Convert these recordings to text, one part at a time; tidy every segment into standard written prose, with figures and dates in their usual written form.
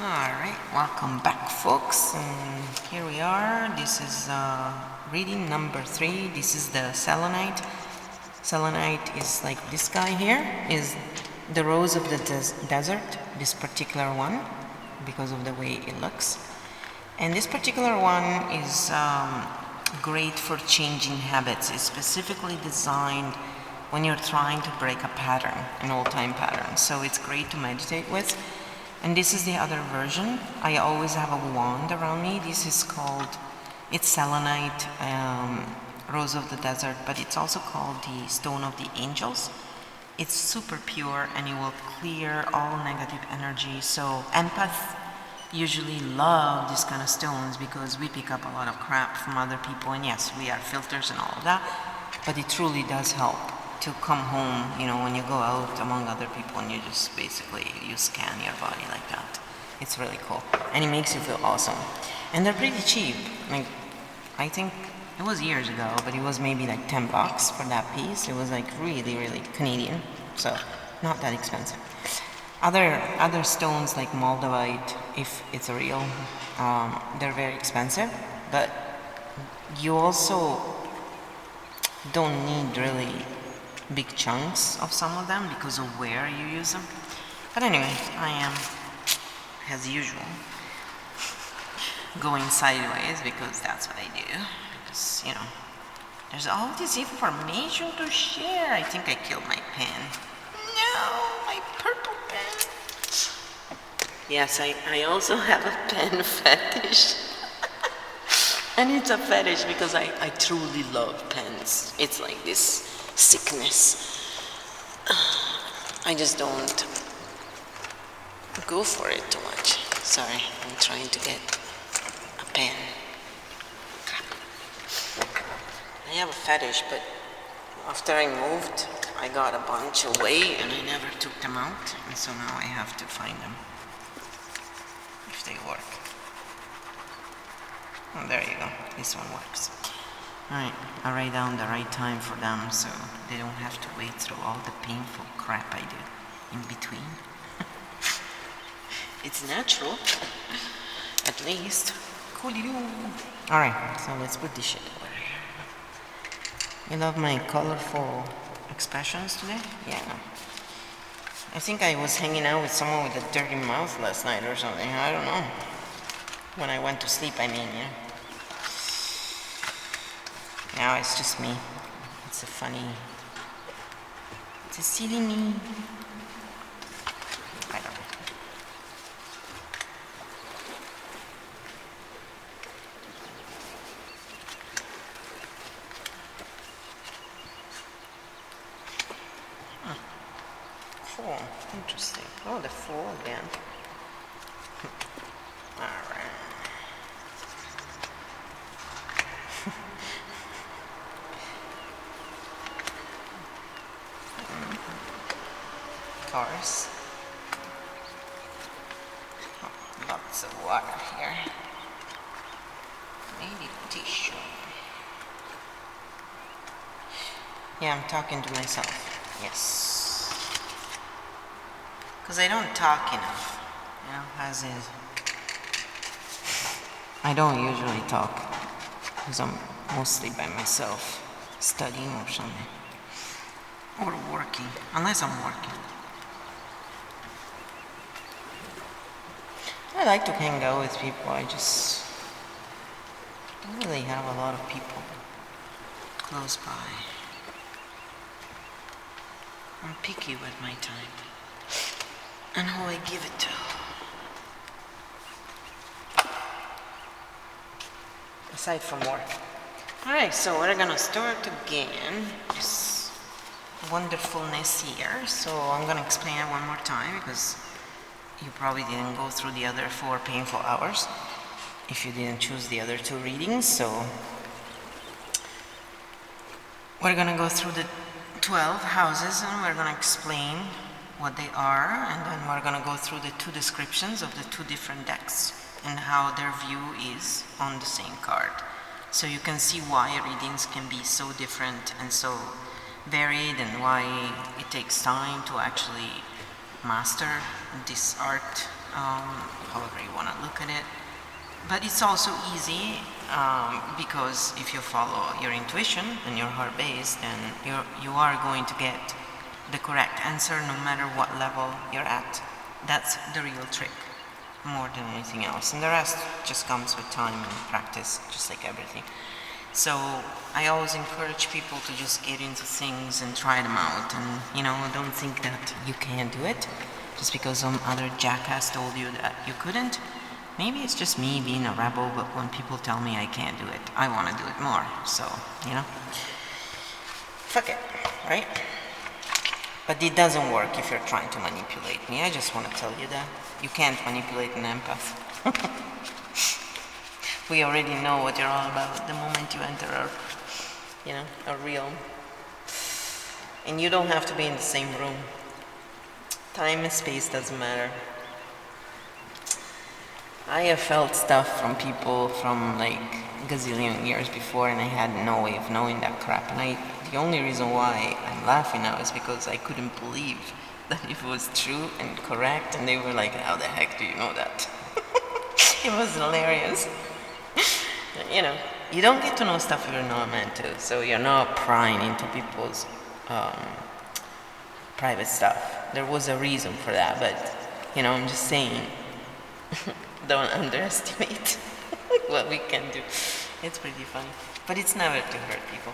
Alright, welcome back folks, and here we are. This is reading number 3. This is the selenite. Selenite is like this guy here, is the rose of the desert, this particular one, because of the way it looks. And this particular one is great for changing habits. It's specifically designed when you're trying to break a pattern, an old-time pattern. So it's great to meditate with. And this is the other version. I always have a wand around me. This is called, it's selenite, rose of the desert, but it's also called the stone of the angels. It's super pure and it will clear all negative energy. So empaths usually love these kind of stones because we pick up a lot of crap from other people, and yes, we are filters and all of that, but it truly does help to come home, when you go out among other people and you just basically, you scan your body like that. It's really cool. And it makes you feel awesome. And they're pretty cheap. Like, I think it was years ago, but it was maybe like $10 for that piece. It was like really, really Canadian. So, not that expensive. Other stones like Moldavite, if it's real, they're very expensive. But you also don't need really big chunks of some of them because of where you use them. But anyway, I am, as usual, going sideways because that's what I do. Because, there's all this information to share. I think I killed my pen. No, my purple pen. Yes, I also have a pen fetish. And it's a fetish because I truly love pens. It's like this sickness. I just don't go for it too much. Sorry, I'm trying to get a pen. I have a fetish, but after I moved, I got a bunch away and I never took them out, and so now I have to find them if they work. Oh, there you go. This one works. Alright, I write down the right time for them so they don't have to wait through all the painful crap I do in between. It's natural, at least. Alright, so let's put this shit away. You love my colorful expressions today? Yeah. I think I was hanging out with someone with a dirty mouth last night or something. I don't know. When I went to sleep, Now it's just me. It's a silly me. I don't know. Cool. Interesting. Oh, the fool again. Alright. Cars. Oh, lots of water here. Meditation. Yeah, I'm talking to myself. Yes. Because I don't talk enough. As is. I don't usually talk. Because I'm mostly by myself, studying or something. Or working. Unless I'm working. I like to hang out with people. I just don't really have a lot of people close by. I'm picky with my time and who I give it to. Aside from work. Alright, so we're gonna start again this wonderfulness here. So I'm gonna explain it one more time because you probably didn't go through the other 4 painful hours if you didn't choose the other 2 readings. So we're gonna go through the 12 houses and we're gonna explain what they are, and then we're gonna go through the 2 descriptions of the 2 different decks and how their view is on the same card. So you can see why readings can be so different and so varied, and why it takes time to actually master this art however you want to look at it. But it's also easy because if you follow your intuition and your heart base, then you are going to get the correct answer no matter what level you're at. That's the real trick, more than anything else. And the rest just comes with time and practice, just like everything. So I always encourage people to just get into things and try them out, and don't think that you can't do it just because some other jackass told you that you couldn't. Maybe it's just me being a rebel, but when people tell me I can't do it, I want to do it more. So, fuck it, right? But it doesn't work if you're trying to manipulate me. I just want to tell you that you can't manipulate an empath. We already know what you're all about the moment you enter our realm. And you don't have to be in the same room. Time and space doesn't matter. I have felt stuff from people from like gazillion years before, and I had no way of knowing that crap. And the only reason why I'm laughing now is because I couldn't believe that it was true and correct, and they were like, how the heck do you know that? It was hilarious. You don't get to know stuff you're not meant to, so you're not prying into people's private stuff. There was a reason for that, but I'm just saying, don't underestimate what we can do. It's pretty funny, but it's never to hurt people.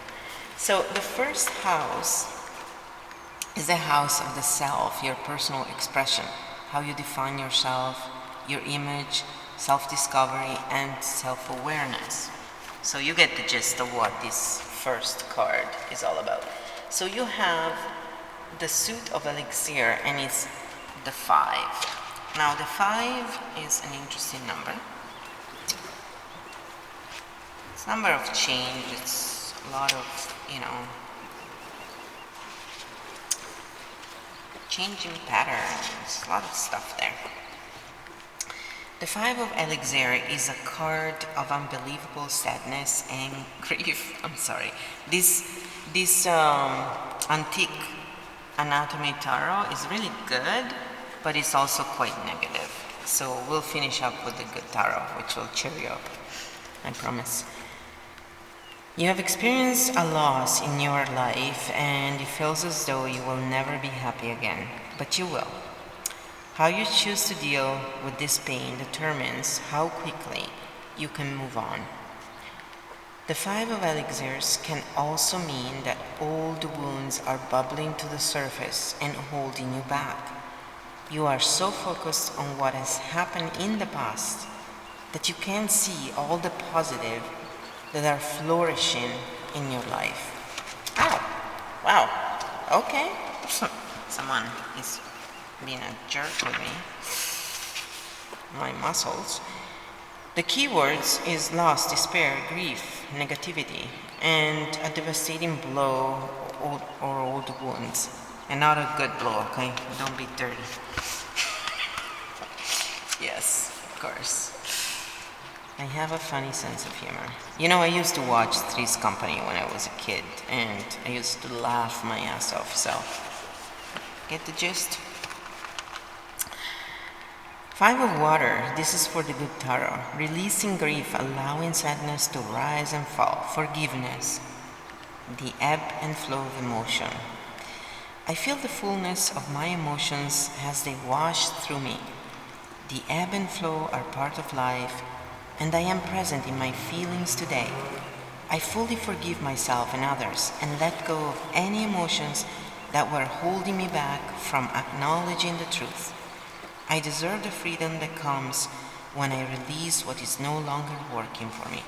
So the first house is the house of the self, your personal expression, how you define yourself, your image, self-discovery, and self-awareness. So you get the gist of what this first card is all about. So you have the suit of elixir, and it's the 5. Now the 5 is an interesting number. It's a number of change. It's a lot of, changing patterns, a lot of stuff there. The 5 of elixir is a card of unbelievable sadness and grief. I'm sorry. This antique anatomy tarot is really good, but it's also quite negative. So we'll finish up with the good tarot, which will cheer you up, I promise. You have experienced a loss in your life, and it feels as though you will never be happy again, but you will. How you choose to deal with this pain determines how quickly you can move on. The 5 of elixirs can also mean that old wounds are bubbling to the surface and holding you back. You are so focused on what has happened in the past that you can't see all the positive that are flourishing in your life. Ow! Wow. Okay. Someone is being a jerk with me. My muscles. The keywords is loss, despair, grief, negativity, and a devastating blow or old wounds. And not a good blow, okay? Don't be dirty. Yes, of course. I have a funny sense of humor. I used to watch Three's Company when I was a kid, and I used to laugh my ass off, so get the gist? 5 of water, this is for the good tarot. Releasing grief, allowing sadness to rise and fall. Forgiveness, the ebb and flow of emotion. I feel the fullness of my emotions as they wash through me. The ebb and flow are part of life, and I am present in my feelings today. I fully forgive myself and others and let go of any emotions that were holding me back from acknowledging the truth. I deserve the freedom that comes when I release what is no longer working for me.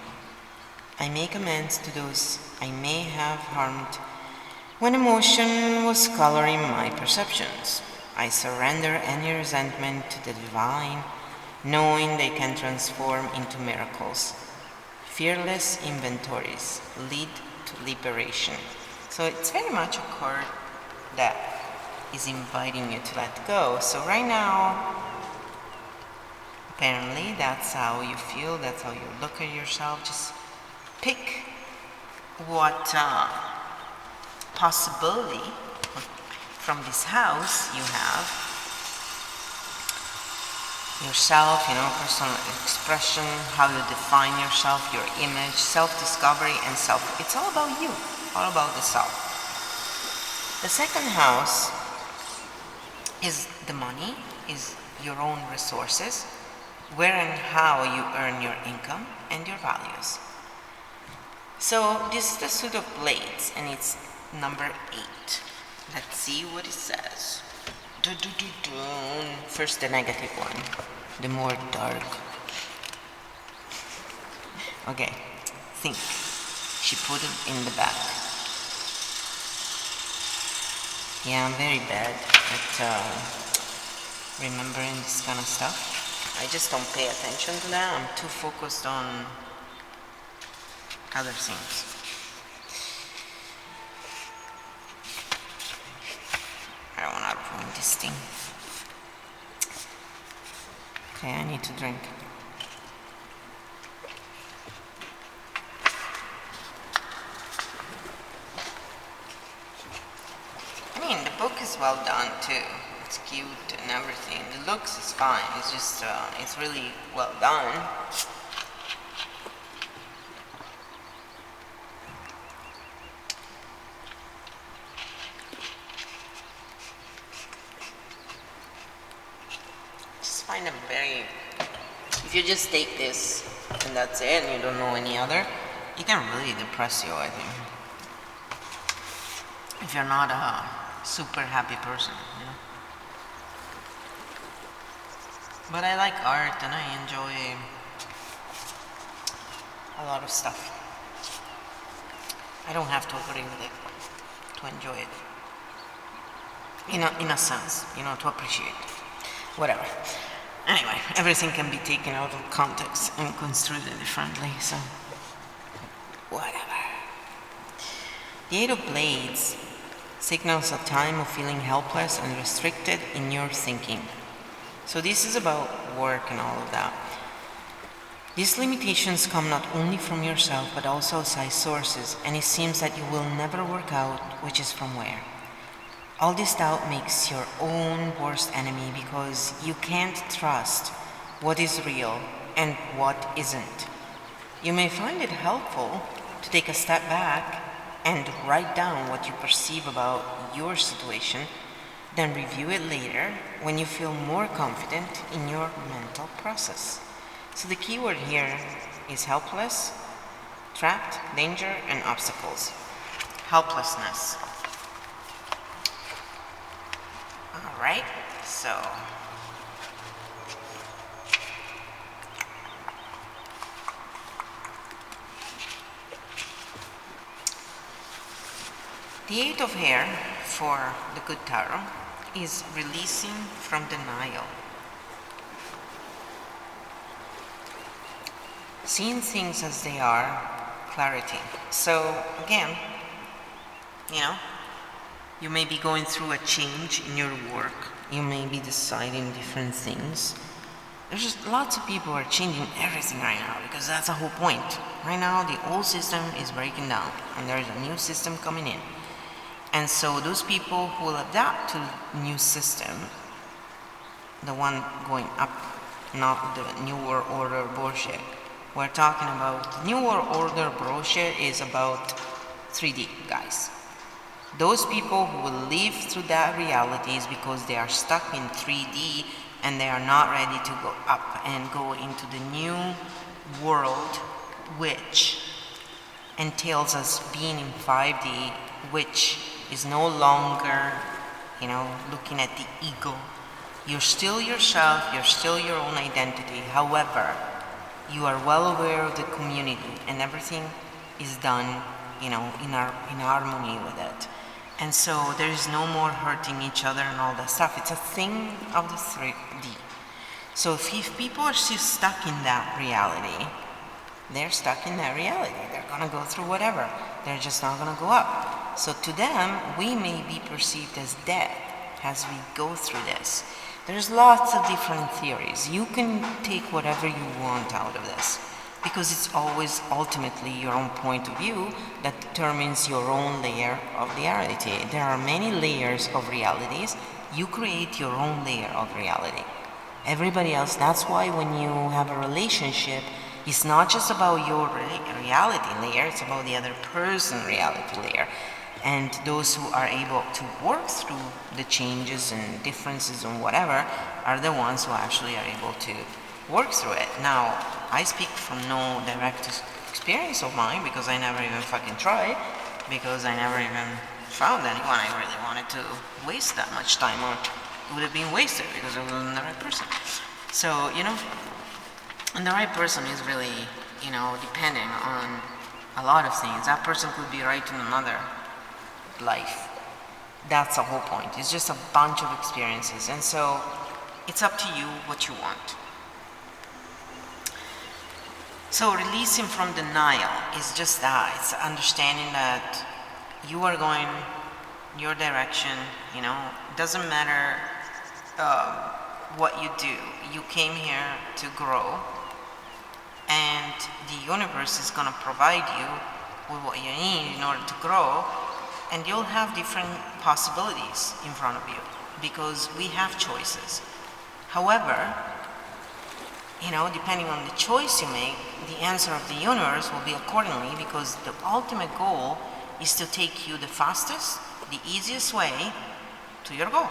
I make amends to those I may have harmed when emotion was coloring my perceptions. I surrender any resentment to the divine, knowing they can transform into miracles. Fearless inventories lead to liberation. So it's very much a card that is inviting you to let go. So right now, apparently that's how you feel, that's how you look at yourself. Just pick what possibility from this house you have yourself, personal expression, how you define yourself, your image, self-discovery, and it's all about you, all about the self. The second house is the money, is your own resources, where and how you earn your income and your values. So this is the suit of blades, and it's number 8. Let's see what it says. First, the negative one, the more dark. Okay, think. She put it in the back. Yeah, I'm very bad at remembering this kind of stuff. I just don't pay attention to that. I'm too focused on other things. I don't want to ruin this thing. Okay, I need to drink. I mean, the book is well done too. It's cute and everything. The looks is fine. It's just, it's really well done. Find them very, if you just take this and that's it and you don't know any other, it can really depress you, I think, if you're not a super happy person, But I like art and I enjoy a lot of stuff. I don't have to agree with it to enjoy it, in a sense, to appreciate it. Whatever. Anyway, everything can be taken out of context and construed differently, so whatever. The 8 of Blades signals a time of feeling helpless and restricted in your thinking. So this is about work and all of that. These limitations come not only from yourself but also outside sources, and it seems that you will never work out which is from where. All this doubt makes your own worst enemy because you can't trust what is real and what isn't. You may find it helpful to take a step back and write down what you perceive about your situation, then review it later when you feel more confident in your mental process. So the key word here is helpless, trapped, danger, and obstacles. Helplessness. Alright, so the 8 of Hair for the Good Tarot is releasing from denial. Seeing things as they are, clarity. So again, you may be going through a change in your work. You may be deciding different things. There's just lots of people are changing everything right now because that's the whole point. Right now, the old system is breaking down and there's a new system coming in. And so those people who will adapt to the new system, the one going up, not the New World Order bullshit. We're talking about the New World Order bullshit is about 3D, guys. Those people who will live through that reality is because they are stuck in 3D and they are not ready to go up and go into the new world, which entails us being in 5D, which is no longer, looking at the ego. You're still yourself, you're still your own identity. However, you are well aware of the community and everything is done, in harmony with it. And so there is no more hurting each other and all that stuff. It's a thing of the 3D. So if people are still stuck in that reality, they're stuck in that reality. They're gonna go through whatever. They're just not gonna go up. So to them, we may be perceived as dead as we go through this. There's lots of different theories. You can take whatever you want out of this, because it's always ultimately your own point of view that determines your own layer of reality. There are many layers of realities. You create your own layer of reality. everybody else. That's why when you have a relationship, it's not just about your reality layer, it's about the other person reality layer. And those who are able to work through the changes and differences and whatever are the ones who actually are able to work through it. Now, I speak from no direct experience of mine because I never even fucking tried, because I never even found anyone I really wanted to waste that much time on. It would have been wasted because I wasn't the right person. So, and the right person is really, depending on a lot of things. That person could be right in another life. That's the whole point. It's just a bunch of experiences. And so it's up to you what you want. So releasing from denial is just that. It's understanding that you are going your direction, it doesn't matter what you do. You came here to grow, and the universe is going to provide you with what you need in order to grow, and you'll have different possibilities in front of you because we have choices. However, depending on the choice you make, the answer of the universe will be accordingly, because the ultimate goal is to take you the fastest, the easiest way to your goal.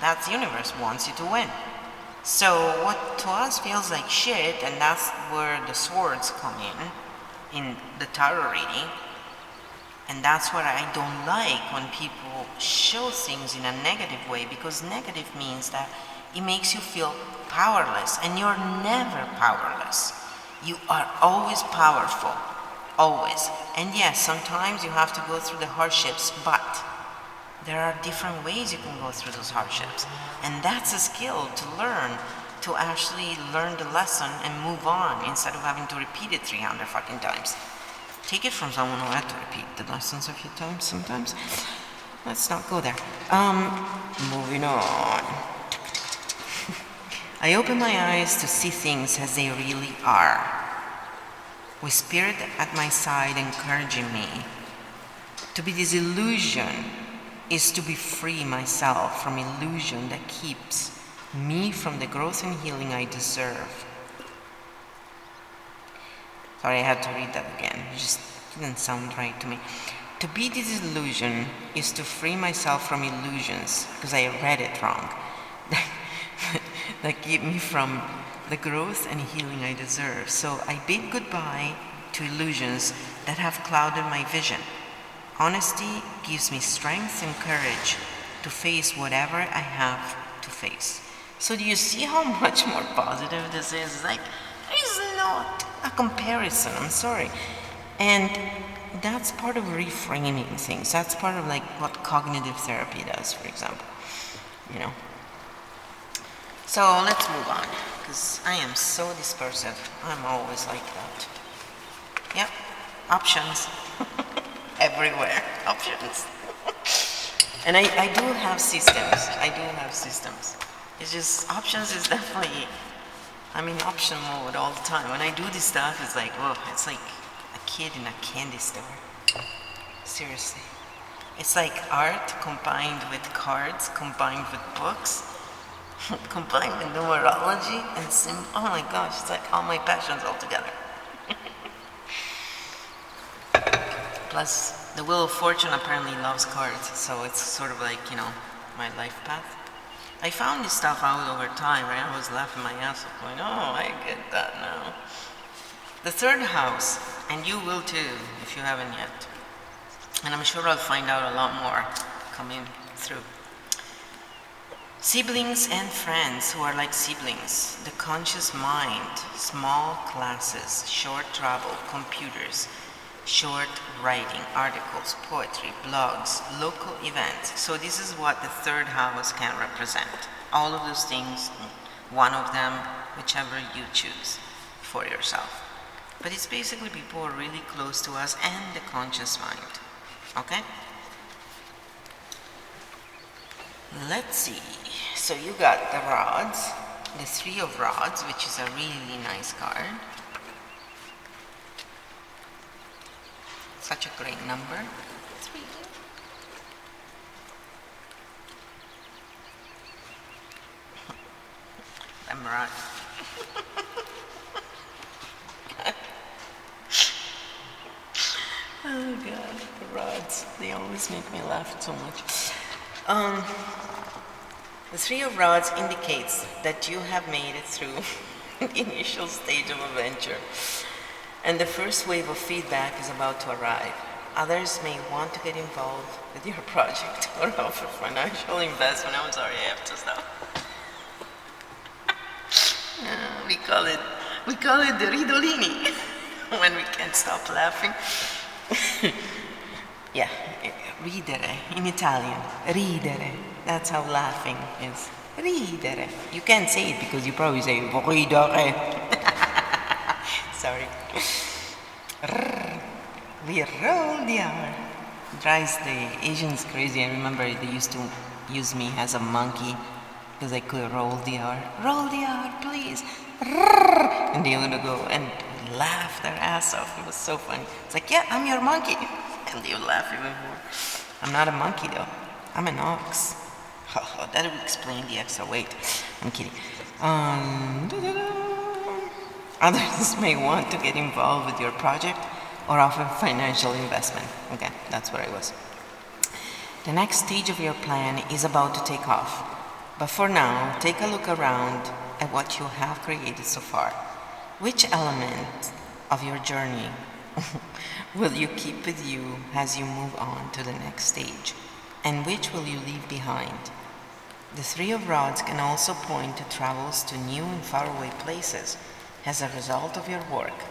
That the universe wants you to win. So what to us feels like shit, and that's where the swords come in the tarot reading. And that's what I don't like, when people show things in a negative way, because negative means that it makes you feel powerless, and you're never powerless. You are always powerful, always. And yes, sometimes you have to go through the hardships, but there are different ways you can go through those hardships. And that's a skill to learn, to actually learn the lesson and move on instead of having to repeat it 300 fucking times. Take it from someone who had to repeat the lessons a few times sometimes. Let's not go there. Moving on. I open my eyes to see things as they really are, with Spirit at my side encouraging me. To be disillusioned is to be free myself from illusion that keeps me from the growth and healing I deserve. Sorry, I had to read that again. It just didn't sound right to me. To be disillusioned is to free myself from illusions, because I read it wrong, that keep me from the growth and healing I deserve. So I bid goodbye to illusions that have clouded my vision. Honesty gives me strength and courage to face whatever I have to face. So do you see how much more positive this is? Like, it's not a comparison, I'm sorry. And that's part of reframing things. That's part of like what cognitive therapy does, for example. So let's move on, because I am so dispersive. I'm always like that. Yep, options. Everywhere, options. And I do have systems. It's just, options is definitely, I'm in option mode all the time. When I do this stuff, it's like, oh, it's like a kid in a candy store. Seriously. It's like art combined with cards, combined with books, combined with numerology, and oh my gosh, it's like all my passions all together. Plus, the Wheel of Fortune apparently loves cards, so it's sort of like, my life path. I found this stuff out over time, right? I was laughing my ass off going, oh, I get that now. The third house, and you will too, if you haven't yet. And I'm sure I'll find out a lot more coming through. Siblings and friends who are like siblings. The conscious mind, small classes, short travel, computers, short writing, articles, poetry, blogs, local events. So this is what the third house can represent. All of those things, one of them, whichever you choose for yourself. But it's basically people who are really close to us and the conscious mind. Okay? Let's see. So you got the rods, the Three of Rods, which is a really nice card. Such a great number. 3. emerald. Oh God, the rods, they always make me laugh so much. The Three of Rods indicates that you have made it through the initial stage of adventure, and the first wave of feedback is about to arrive. Others may want to get involved with your project or offer financial investment. I'm sorry, I have to stop. We call it the ridolini when we can't stop laughing. Yeah, ridere in Italian, ridere. That's how laughing is. Ridere. You can't say it because you probably say ridere. Sorry. We roll the R. Drives the Asians crazy. I remember they used to use me as a monkey because I could roll the R. Roll the R, please. And they would go and laugh their ass off. It was so funny. It's like, yeah, I'm your monkey. And they would laugh even more. I'm not a monkey though. I'm an ox. That would explain the extra weight. I'm kidding. Others may want to get involved with your project or offer financial investment. Okay, that's where I was. The next stage of your plan is about to take off. But for now, take a look around at what you have created so far. Which element of your journey will you keep with you as you move on to the next stage? And which will you leave behind? The Three of Rods can also point to travels to new and faraway places as a result of your work.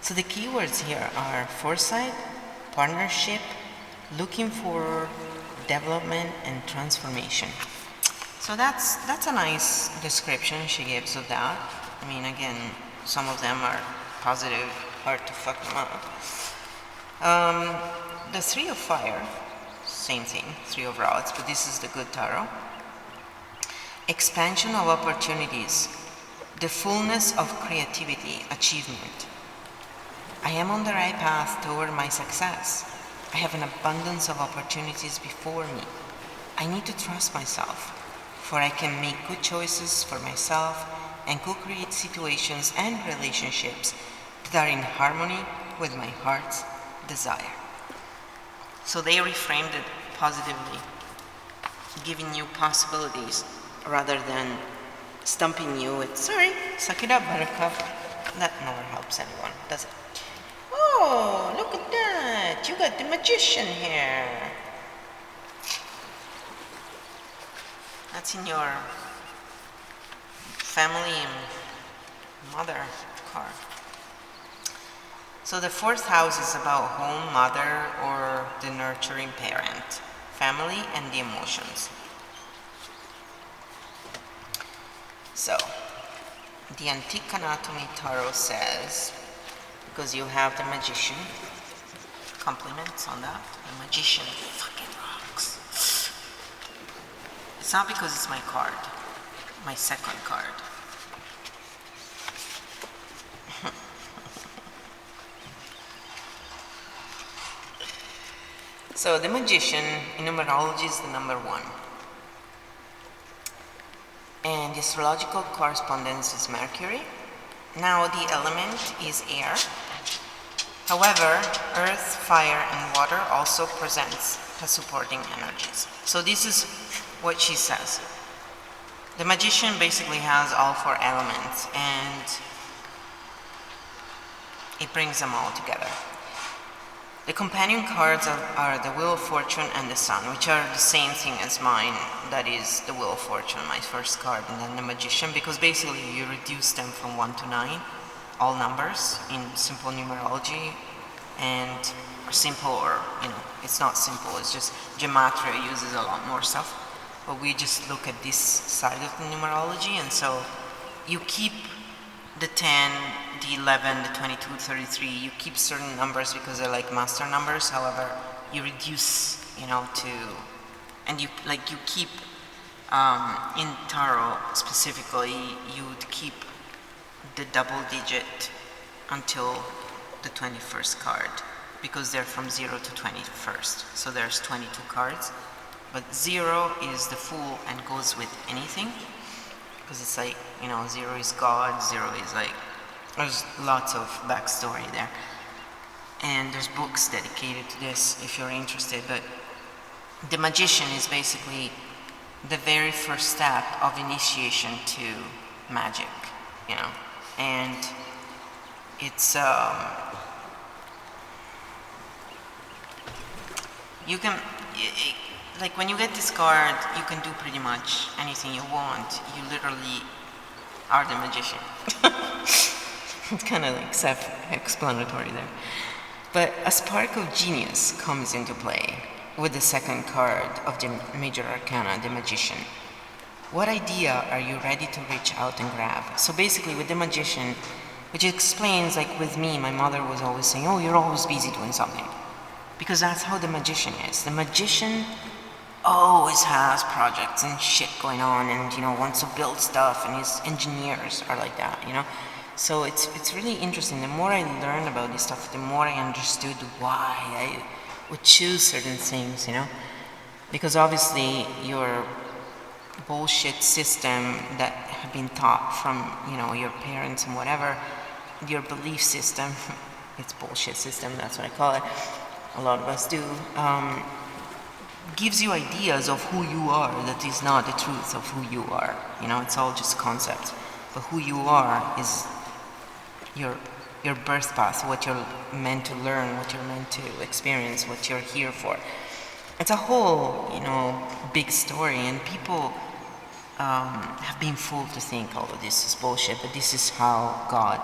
So the keywords here are foresight, partnership, looking for development, and transformation. So that's a nice description she gives of that. I mean, again, some of them are positive, hard to fuck them up. The Three of Fire, same thing, Three of Rods, but this is the good tarot. Expansion of opportunities, the fullness of creativity, achievement. I am on the right path toward my success. I have an abundance of opportunities before me. I need to trust myself, for I can make good choices for myself and co-create situations and relationships that are in harmony with my heart's desire. So they reframed it positively, giving you possibilities rather than stumping you with, sorry, suck it up, buttercup. That never helps anyone, does it? Oh, look at that. You got the magician here. That's in your family and mother card. So the fourth house is about home, mother, or the nurturing parent, family, and the emotions. So, the Antique Anatomy Tarot says, because you have the magician, compliments on that, the magician fucking rocks. It's not because it's my card, my second card. So the magician in numerology is the number 1. And the astrological correspondence is Mercury. Now the element is air. However, earth, fire, and water also presents as supporting energies. So this is what she says. The magician basically has all 4 elements and it brings them all together. The companion cards are the Wheel of Fortune and the Sun, which are the same thing as mine. That is the Wheel of Fortune, my first card, and then the Magician, because basically you reduce them from 1 to 9, all numbers in simple numerology, and simple, or, you know, it's not simple, it's just Gematria uses a lot more stuff, but we just look at this side of the numerology, and so you keep the 10, the 11, the 22, 33, you keep certain numbers because they're like master numbers. However, you reduce, you know, to, and you keep, in tarot specifically, you would keep the double digit until the 21st card because they're from 0 to 21st. So there's 22 cards, but 0 is the Fool and goes with anything. because it's like, 0 is God, 0 is like, there's lots of backstory there. And there's books dedicated to this if you're interested, but the magician is basically the very first step of initiation to magic, and it's you can like when you get this card, you can do pretty much anything you want. You literally are the magician. It's kind of like self-explanatory there. But a spark of genius comes into play with the second card of the major arcana, the magician. What idea are you ready to reach out and grab? So basically with the magician, which explains, like with me, my mother was always saying, oh, you're always busy doing something. Because that's how the magician is. The magician always has projects and shit going on and, wants to build stuff, and his engineers are like that, So it's really interesting. The more I learned about this stuff, the more I understood why I would choose certain things, Because obviously your bullshit system that have been taught from, your parents and whatever, your belief system, it's bullshit system, that's what I call it, a lot of us do, gives you ideas of who you are that is not the truth of who you are. It's all just concepts. But who you are is your birth path, what you're meant to learn, what you're meant to experience, what you're here for. It's a whole, big story, and people have been fooled to think all of this is bullshit, but this is how God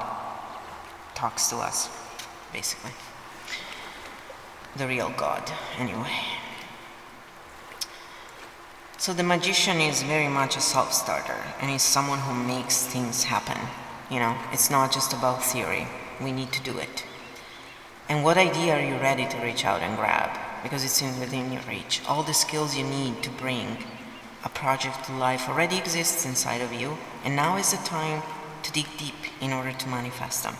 talks to us, basically. The real God, anyway. So the magician is very much a self-starter, and is someone who makes things happen. It's not just about theory. We need to do it. And what idea are you ready to reach out and grab? Because it's within your reach. All the skills you need to bring a project to life already exists inside of you, and now is the time to dig deep in order to manifest them.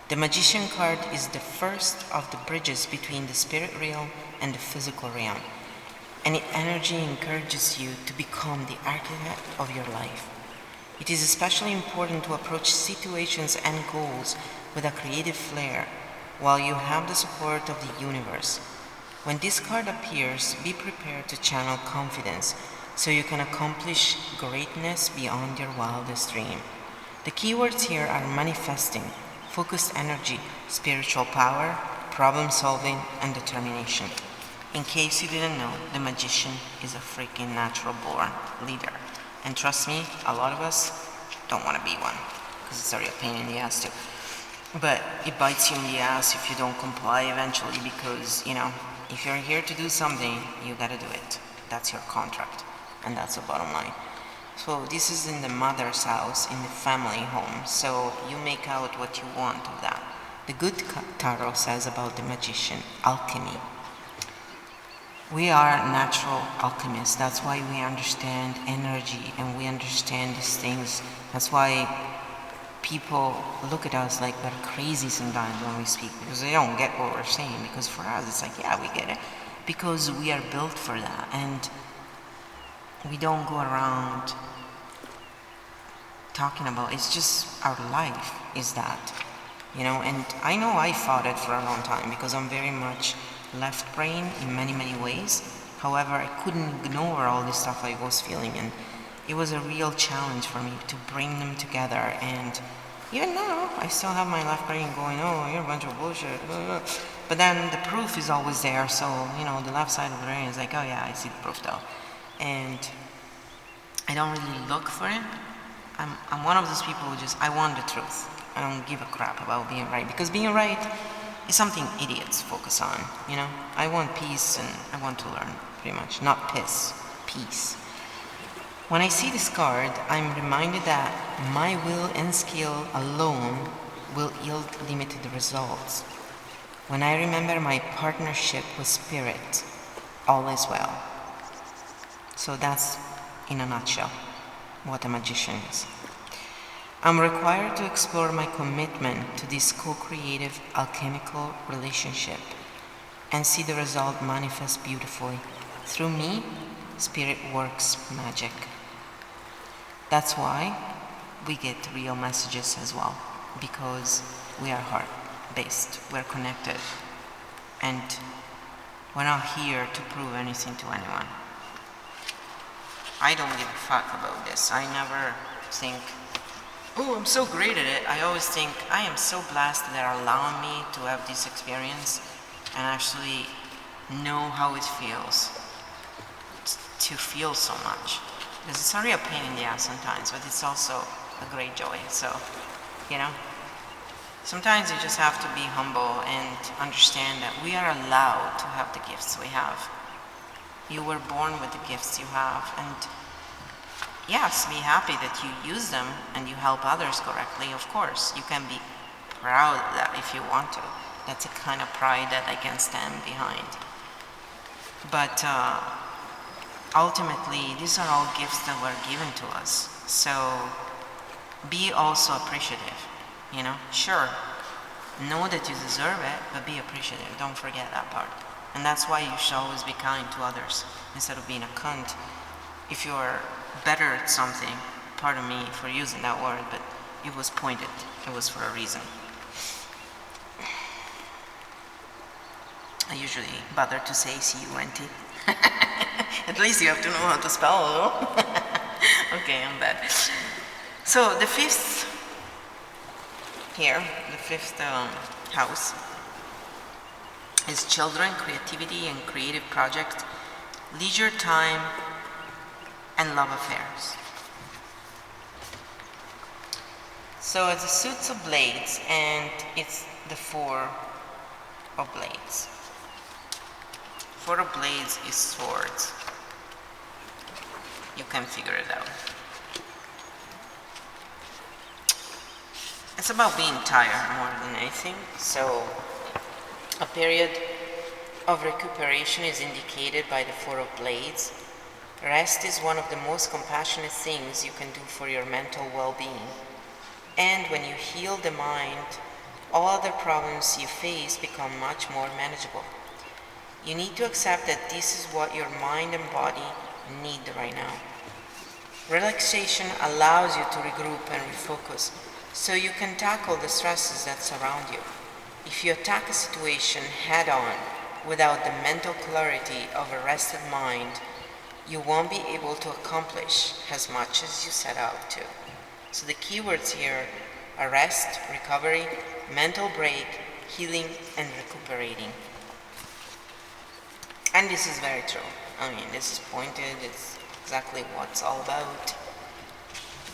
The magician card is the first of the bridges between the spirit realm and the physical realm, and its energy encourages you to become the architect of your life. It is especially important to approach situations and goals with a creative flair while you have the support of the universe. When this card appears, be prepared to channel confidence so you can accomplish greatness beyond your wildest dream. The keywords here are manifesting, focused energy, spiritual power, problem solving, and determination. In case you didn't know, the magician is a freaking natural born leader. And trust me, a lot of us don't want to be one, because it's already a pain in the ass too. But it bites you in the ass if you don't comply eventually, because, if you're here to do something, you gotta do it. That's your contract, and that's the bottom line. So this is in the mother's house, in the family home, so you make out what you want of that. The good tarot says about the magician, alchemy. We are natural alchemists. That's why we understand energy and we understand these things. That's why people look at us like we're crazy sometimes when we speak, because they don't get what we're saying. Because for us, it's like, yeah, we get it. Because we are built for that. And we don't go around talking about it. It's just our life is that. And I know I fought it for a long time because I'm very much left brain in many, many ways. However, I couldn't ignore all this stuff I was feeling, and it was a real challenge for me to bring them together. And even now, I still have my left brain going, oh, you're a bunch of bullshit. But then the proof is always there, so, the left side of the brain is like, oh yeah, I see the proof though. And I don't really look for it. I'm one of those people who I want the truth. I don't give a crap about being right, because being right is something idiots focus on, I want peace and I want to learn, pretty much. Not piss, peace. When I see this card, I'm reminded that my will and skill alone will yield limited results. When I remember my partnership with spirit, all is well. So that's, in a nutshell, what a magician is. I'm required to explore my commitment to this co-creative alchemical relationship and see the result manifest beautifully. Through me, spirit works magic. That's why we get real messages as well, because we are heart-based, we're connected, and we're not here to prove anything to anyone. I don't give a fuck about this. I never think, oh, I'm so great at it. I always think, I am so blessed that are allowing me to have this experience and actually know how it feels to feel so much. Because it's a real pain in the ass sometimes, but it's also a great joy. So, you know, sometimes you just have to be humble and understand that we are allowed to have the gifts we have. You were born with the gifts you have, and yes, be happy that you use them and you help others correctly, of course. You can be proud of that if you want to. That's a kind of pride that I can stand behind. But ultimately, these are all gifts that were given to us. So be also appreciative, you know? Sure, know that you deserve it, but be appreciative. Don't forget that part. And that's why you should always be kind to others instead of being a cunt. If you're better at something, pardon me for using that word, but it was pointed. It was for a reason. I usually bother to say C-U-N-T. At least you have to know how to spell, no? Okay, I'm bad. So the fifth here, the fifth house is children, creativity and creative projects, leisure time, and love affairs. So it's the suits of blades, and it's the four of blades. Four of blades is swords. You can figure it out. It's about being tired more than anything. So a period of recuperation is indicated by the four of blades. Rest is one of the most compassionate things you can do for your mental well-being. And when you heal the mind, all other problems you face become much more manageable. You need to accept that this is what your mind and body need right now. Relaxation allows you to regroup and refocus, so you can tackle the stresses that surround you. If you attack a situation head-on without the mental clarity of a rested mind, you won't be able to accomplish as much as you set out to. So the keywords here are rest, recovery, mental break, healing, and recuperating. And this is very true. I mean, this is pointed, it's exactly what it's all about.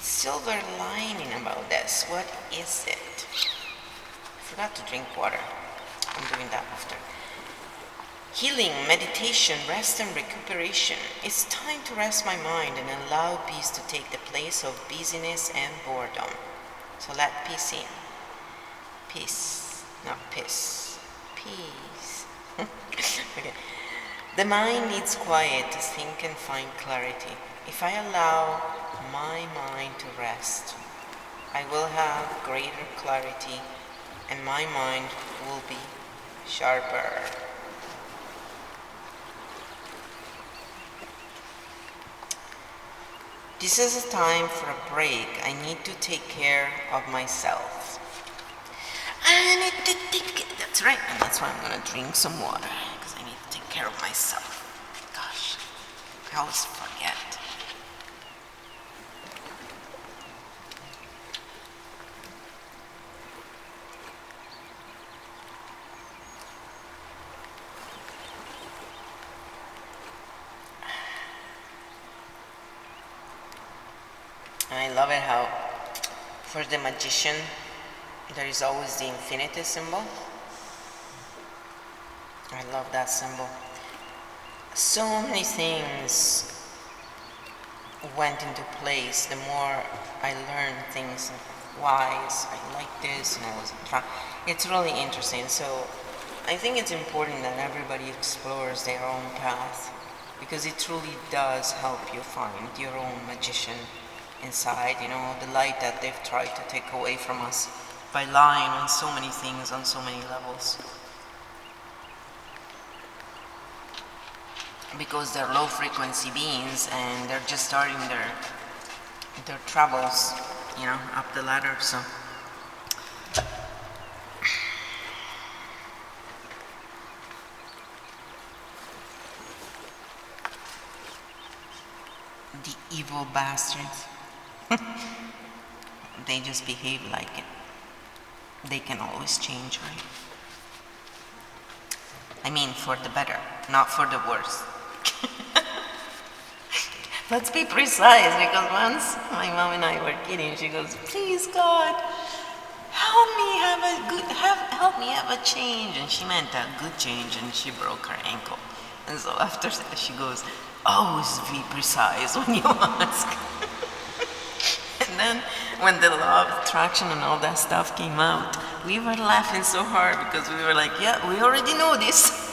Silver lining about this, what is it? I forgot to drink water. I'm doing that after. Healing, meditation, rest and recuperation. It's time to rest my mind and allow peace to take the place of busyness and boredom. So let peace in. Peace, not piss. Peace. Okay. The mind needs quiet to think and find clarity. If I allow my mind to rest, I will have greater clarity and my mind will be sharper. This is a time for a break. I need to take care of myself. I need to take it. That's right. And that's why I'm going to drink some water. Because I need to take care of myself. Gosh, I always forget. I love it how for the magician there is always the infinity symbol. I love that symbol. So many things went into place. The more I learned things, why I like this and I was trying. It's really interesting. So I think it's important that everybody explores their own path, because it truly does help you find your own magician inside, you know, the light that they've tried to take away from us by lying on so many things on so many levels. Because they're low frequency beings and they're just starting their troubles, up the ladder. So the evil bastards, they just behave like it. They can always change, right? I mean, for the better, not for the worse. Let's be precise, because once my mom and I were kidding, she goes, "Please God, help me have a change," and she meant a good change, and she broke her ankle. And so after that, she goes, "Always be precise when you ask." And then when the law of attraction and all that stuff came out, we were laughing so hard because we were like, "Yeah, we already know this."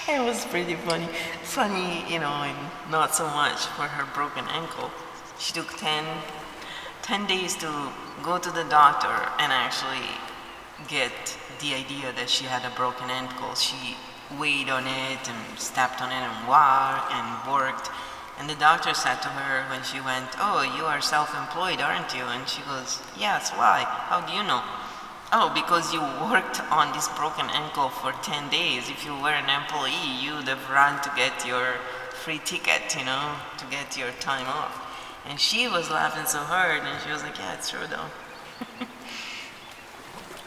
It was pretty funny. Funny, and not so much for her broken ankle. She took 10 days to go to the doctor and actually get the idea that she had a broken ankle. She weighed on it and stepped on it and walked and worked. And the doctor said to her when she went, "Oh, you are self-employed, aren't you?" And she goes, "Yes, why? How do you know?" "Oh, because you worked on this broken ankle for 10 days. If you were an employee, you would have run to get your free ticket, to get your time off." And she was laughing so hard, and she was like, "Yeah, it's true though."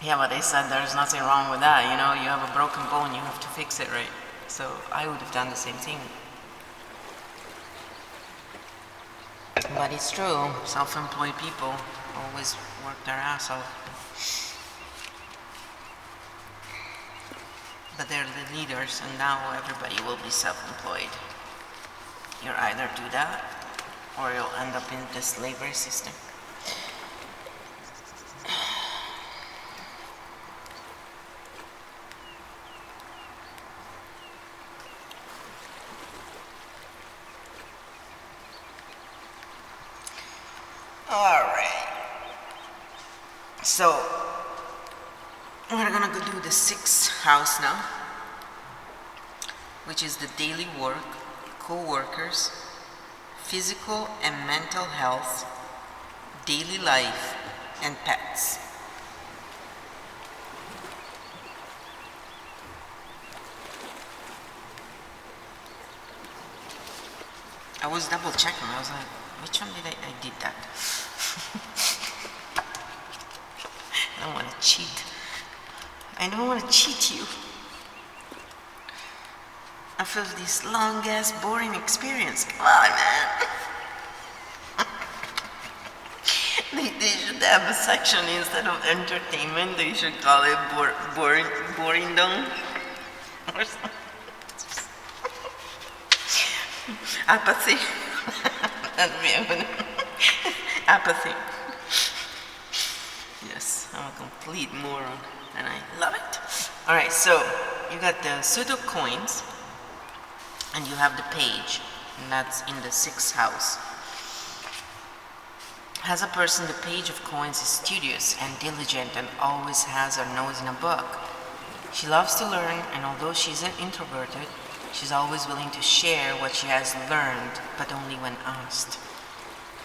Yeah, but they said there's nothing wrong with that. You have a broken bone, you have to fix it, right? So I would have done the same thing. But it's true, self-employed people always work their ass off. But they're the leaders, and now everybody will be self-employed. You either do that, or you'll end up in the slavery system. Alright. So, we're gonna go do the 6th house now, which is the daily work, co-workers, physical and mental health, daily life, and pets. I was double checking. I was like, which one did I did that? I don't want to cheat. I don't want to cheat you. After this long ass boring experience. Come on, man. They should have a section instead of entertainment. They should call it boring dome or something. Apathy. That'd be a apathy. Yes, I'm a complete moron, and I love it. All right, so you got the pseudo coins, and you have the page, and that's in the 6th house. As a person, the page of coins is studious and diligent and always has her nose in a book. She loves to learn, and although she's an introverted, she's always willing to share what she has learned, but only when asked.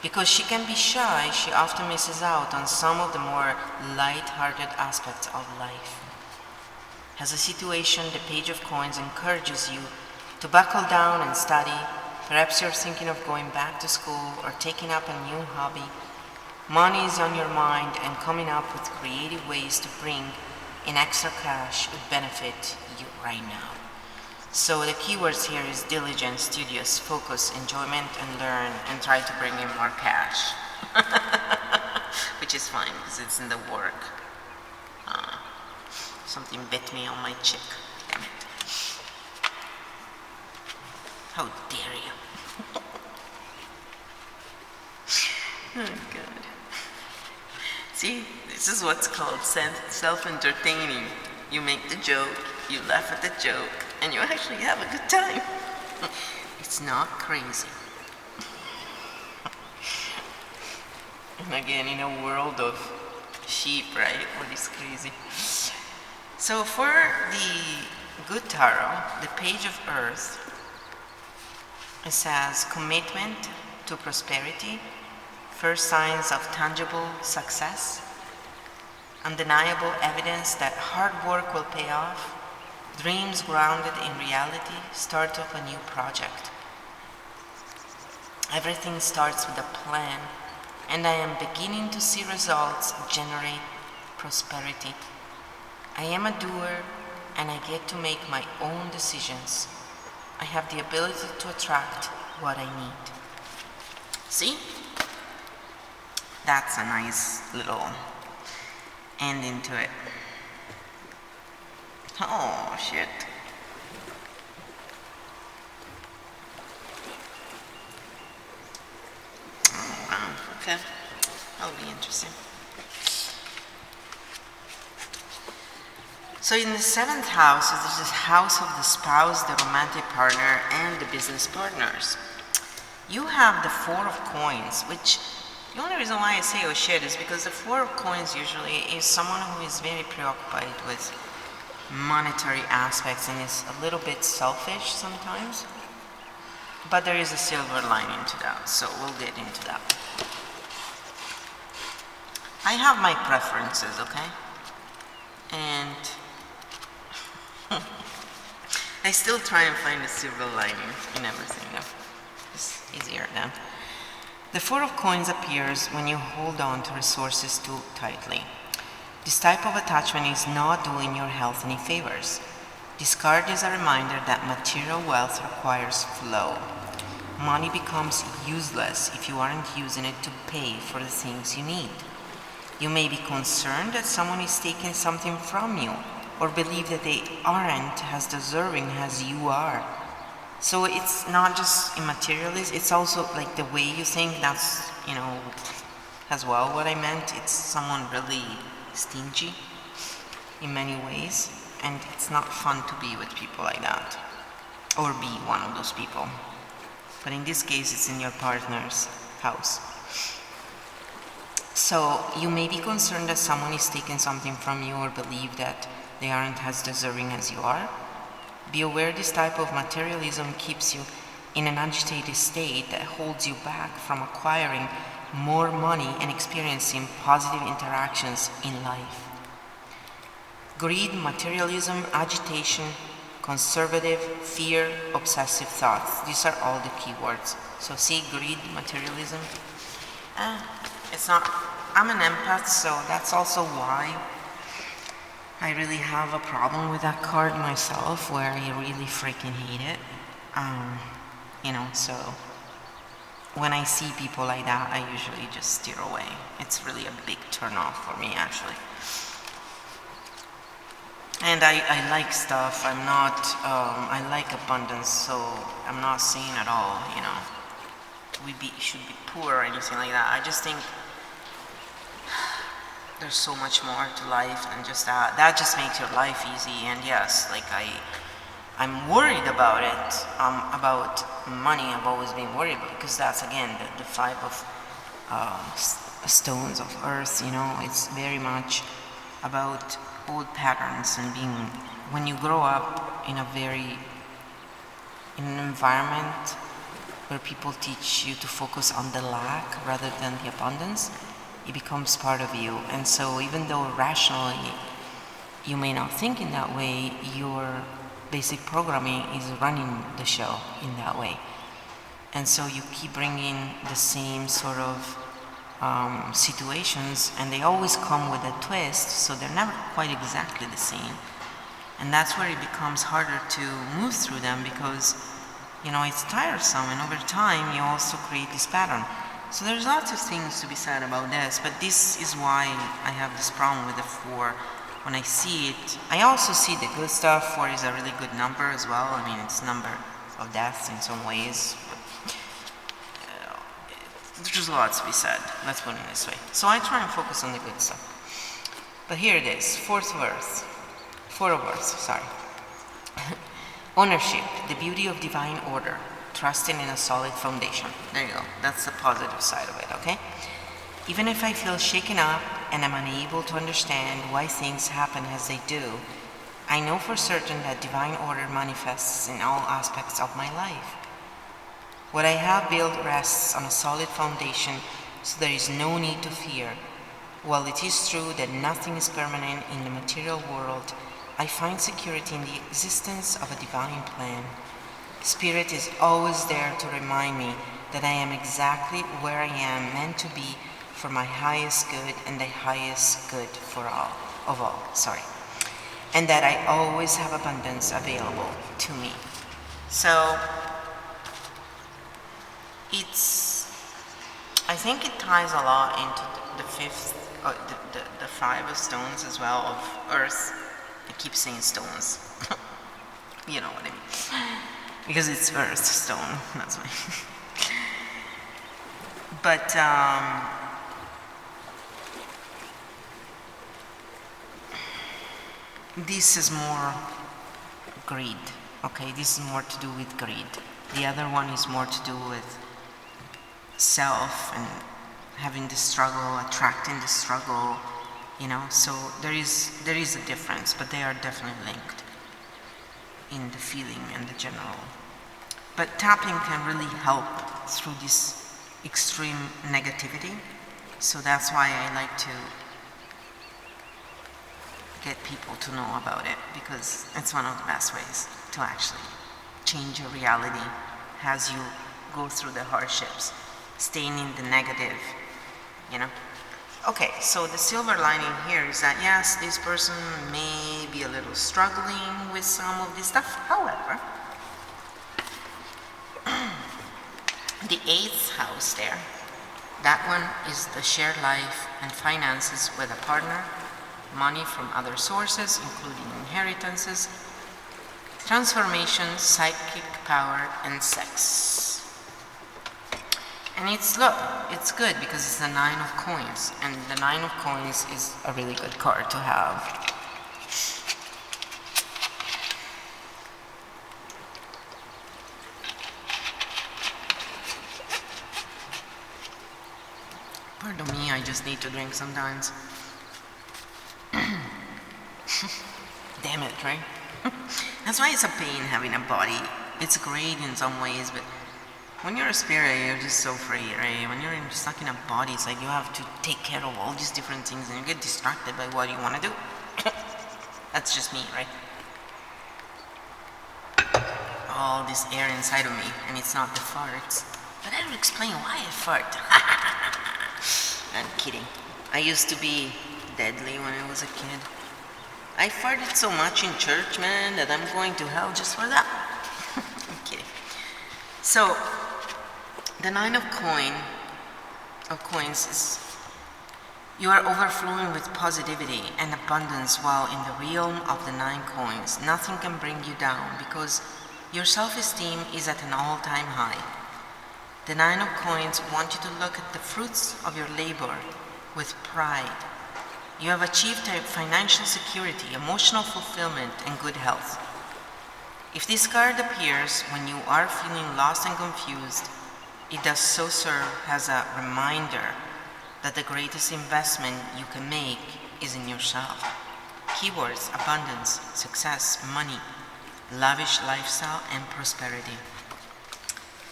Because she can be shy, she often misses out on some of the more light-hearted aspects of life. As a situation, the page of coins encourages you to buckle down and study. Perhaps you're thinking of going back to school or taking up a new hobby. Money is on your mind, and coming up with creative ways to bring in extra cash would benefit you right now. So the keywords here is diligence, studious, focus, enjoyment, and learn, and try to bring in more cash. Which is fine, because it's in the work. Something bit me on my cheek. Damn it. How dare you? Oh, God. See, this is what's called self-entertaining. You make the joke, you laugh at the joke, and you actually have a good time. It's not crazy. And again, in a world of sheep, right? What is crazy? So for the good tarot, the page of earth, it says commitment to prosperity, first signs of tangible success, undeniable evidence that hard work will pay off, dreams grounded in reality, start of a new project. Everything starts with a plan, and I am beginning to see results generate prosperity. I am a doer, and I get to make my own decisions. I have the ability to attract what I need. See? That's a nice little ending to it. Oh, shit. Oh, wow. Okay. That'll be interesting. So in the 7th house is this house of the spouse, the romantic partner, and the business partners. You have the 4 of coins, which the only reason why I say oh shit is because the 4 of coins usually is someone who is very preoccupied with monetary aspects and is a little bit selfish sometimes. But there is a silver lining to that, so we'll get into that. I have my preferences, okay? And I still try and find a silver lining in everything, though. It's easier now. The 4 of coins appears when you hold on to resources too tightly. This type of attachment is not doing your health any favors. This card is a reminder that material wealth requires flow. Money becomes useless if you aren't using it to pay for the things you need. You may be concerned that someone is taking something from you, or believe that they aren't as deserving as you are. So it's not just immaterialism, it's also like the way you think. That's, as well what I meant. It's someone really stingy in many ways, and it's not fun to be with people like that, or be one of those people. But in this case, it's in your partner's house. So you may be concerned that someone is taking something from you, or believe that they aren't as deserving as you are. Be aware this type of materialism keeps you in an agitated state that holds you back from acquiring more money and experiencing positive interactions in life. Greed, materialism, agitation, conservative, fear, obsessive thoughts. These are all the key words. So see, greed, materialism. I'm an empath, so that's also why I really have a problem with that card myself, where I really freaking hate it. So when I see people like that, I usually just steer away. It's really a big turn off for me, actually. And I like stuff. I like abundance, so I'm not saying at all, we should be poor or anything like that. I just think there's so much more to life than just that. That just makes your life easy. And yes, I'm worried about it, about money. I've always been worried about it, because that's, again, the 5 of stones of earth. It's very much about old patterns, and when you grow up in an environment where people teach you to focus on the lack rather than the abundance, it becomes part of you. And so even though rationally you may not think in that way, your basic programming is running the show in that way. And so you keep bringing the same sort of situations, and they always come with a twist, so they're never quite exactly the same. And that's where it becomes harder to move through them, because it's tiresome, and over time you also create this pattern. So there's lots of things to be said about this, but this is why I have this problem with the 4. When I see it, I also see the good stuff. 4 is a really good number as well. It's number of death in some ways. There's lots to be said, let's put it this way. So I try and focus on the good stuff. But here it is, 4 of Earth. Ownership, the beauty of divine order, trusting in a solid foundation. There you go, that's the positive side of it, okay? Even if I feel shaken up and am unable to understand why things happen as they do, I know for certain that divine order manifests in all aspects of my life. What I have built rests on a solid foundation, so there is no need to fear. While it is true that nothing is permanent in the material world, I find security in the existence of a divine plan. Spirit is always there to remind me that I am exactly where I am meant to be for my highest good and the highest good of all, and that I always have abundance available to me. So I think it ties a lot into the fifth, the five of stones as well, of earth. I keep saying stones. You know what I mean. Because it's earth stone, that's why. But this is more greed, okay? This is more to do with greed. The other one is more to do with self and having the struggle, attracting the struggle, so there is a difference, but they are definitely linked in the feeling and the general. But tapping can really help through this extreme negativity, so that's why I like to get people to know about it, because it's one of the best ways to actually change your reality as you go through the hardships, staying in the negative, Okay, so the silver lining here is that yes, this person may be a little struggling with some of this stuff. However, the 8th house there, that one is the shared life and finances with a partner, money from other sources, including inheritances, transformation, psychic power, and sex. And it's good because it's the 9 of coins, and the 9 of coins is a really good card to have. Pardon me, I just need to drink sometimes. Damn it, right? That's why it's a pain having a body. It's great in some ways, but when you're a spirit, you're just so free, right? When you're stuck in a body, it's like you have to take care of all these different things and you get distracted by what you want to do. That's just me, right? All this air inside of me, and it's not the farts. But I will explain why I fart. I'm kidding. I used to be deadly when I was a kid. I farted so much in church, man, that I'm going to hell just for that. I'm kidding. So, the 9 of coins is you are overflowing with positivity and abundance, while in the realm of the 9 coins, nothing can bring you down because your self-esteem is at an all-time high. The 9 of coins want you to look at the fruits of your labor with pride. You have achieved financial security, emotional fulfillment, and good health. If this card appears when you are feeling lost and confused, it does so serve as a reminder that the greatest investment you can make is in yourself. Keywords: abundance, success, money, lavish lifestyle, and prosperity.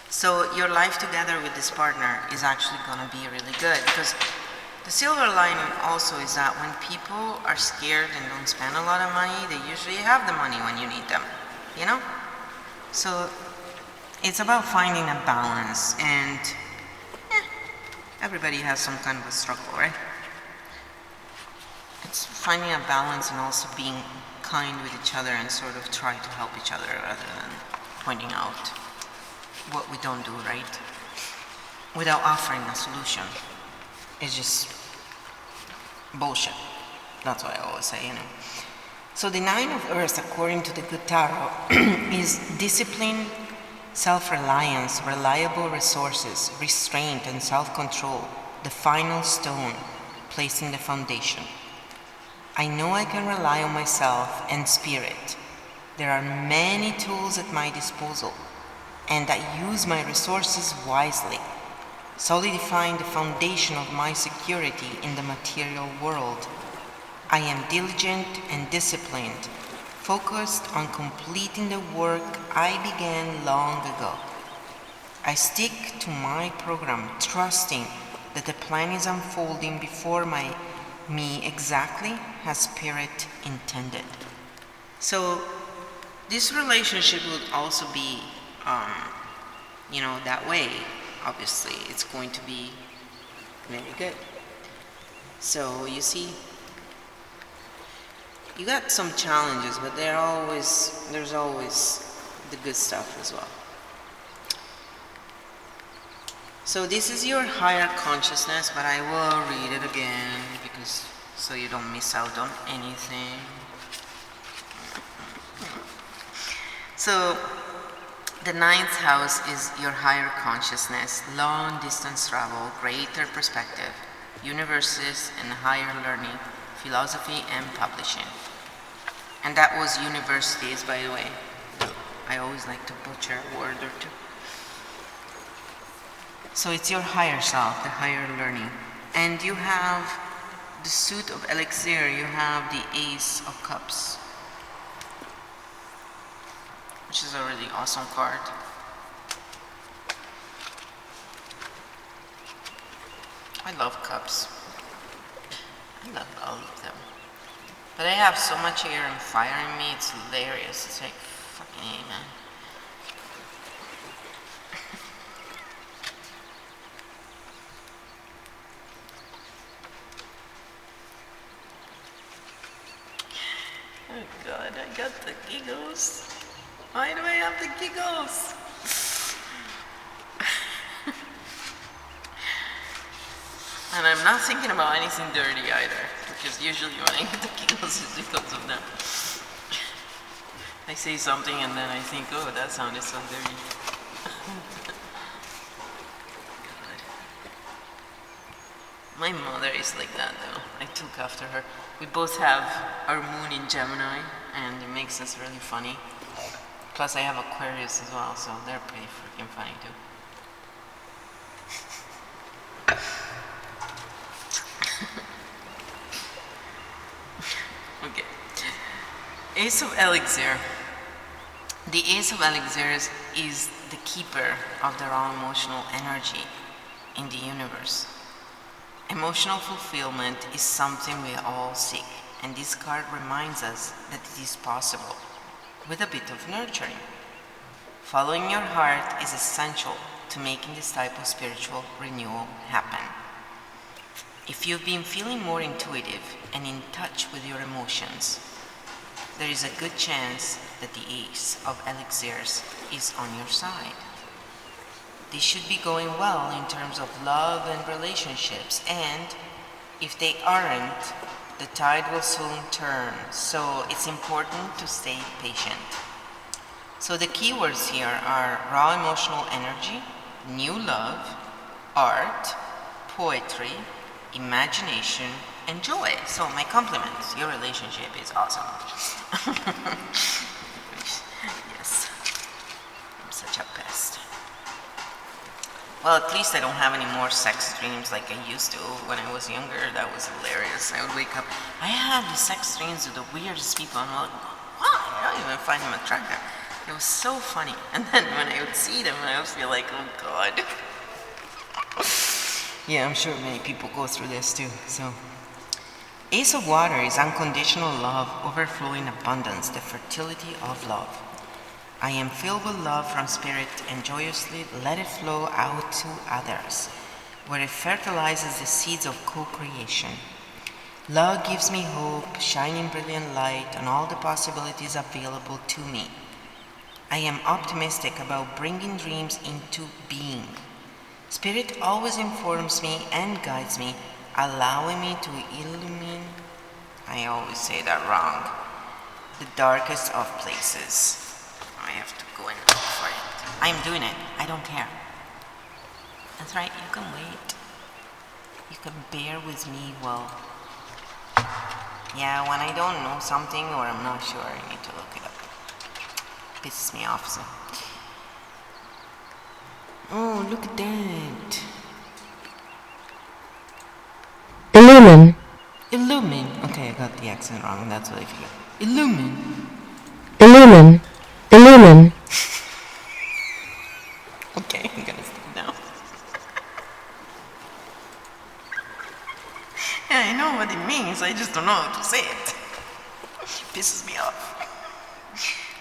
So your life together with this partner is actually going to be really good, because the silver lining also is that when people are scared and don't spend a lot of money, they usually have the money when you need them, So it's about finding a balance, and everybody has some kind of a struggle, right? It's finding a balance and also being kind with each other and sort of try to help each other rather than pointing out what we don't do right without offering a solution. It's just bullshit. That's what I always say, So the 9 of earth, according to the good tarot, is discipline, self-reliance, reliable resources, restraint, and self-control, the final stone placed in the foundation. I know I can rely on myself and spirit. There are many tools at my disposal, and I use my resources wisely, solidifying the foundation of my security in the material world. I am diligent and disciplined, focused on completing the work I began long ago. I stick to my program, trusting that the plan is unfolding before me exactly as Spirit intended. So this relationship would also be, that way. Obviously, it's going to be very good. So you see, you got some challenges, but there's always the good stuff as well. So this is your higher consciousness, but I will read it again so you don't miss out on anything. So the 9th house is your higher consciousness, long distance travel, greater perspective, universes and higher learning, philosophy and publishing. And that was universities, by the way. I always like to butcher a word or two. So it's your higher self, the higher learning. And you have the suit of elixir, you have the Ace of Cups, which is a really awesome card. I love cups. I love all of them. But I have so much air and fire in me, it's hilarious. It's like, fucking A, man. Oh God, I got the giggles. Why do I have the giggles? And I'm not thinking about anything dirty either, because usually when I get the giggles it's because of them. I say something and then I think, oh, that sounded so dirty. My mother is like that though. I took after her. We both have our moon in Gemini and it makes us really funny. Plus I have Aquarius as well, so they're pretty freaking funny too. Okay. Ace of Elixir. The Ace of Elixirs is the keeper of the raw emotional energy in the universe. Emotional fulfillment is something we all seek, and this card reminds us that it is possible with a bit of nurturing. Following your heart is essential to making this type of spiritual renewal happen. If you've been feeling more intuitive and in touch with your emotions, there is a good chance that the Ace of Elixirs is on your side. They should be going well in terms of love and relationships, and if they aren't, the tide will soon turn, so it's important to stay patient. So the keywords here are raw emotional energy, new love, art, poetry, imagination, and joy. So my compliments, your relationship is awesome. Yes, I'm such a pest. Well, at least I don't have any more sex dreams like I used to when I was younger. That was hilarious. I would wake up. I had the sex dreams with the weirdest people. I'm like, wow, I don't even find them attractive. It was so funny. And then when I would see them, I would feel like, oh God. Yeah, I'm sure many people go through this too. So, Ace of Water is unconditional love, overflowing abundance, the fertility of love. I am filled with love from Spirit and joyously let it flow out to others, where it fertilizes the seeds of co-creation. Love gives me hope, shining brilliant light on all the possibilities available to me. I am optimistic about bringing dreams into being. Spirit always informs me and guides me, allowing me to illumine, I always say that wrong, the darkest of places. I have to go and look for it. I'm doing it. I don't care. That's right, you can wait. You can bear with me well. Yeah, when I don't know something or I'm not sure, I need to look it up. Pisses me off, so. Oh, look at that. Illumine. Illumine. Okay, I got the accent wrong. That's what I feel. Illumine. Illumine. Illumine. Okay, I'm gonna know what it means, I just don't know how to say it. Pisses me off.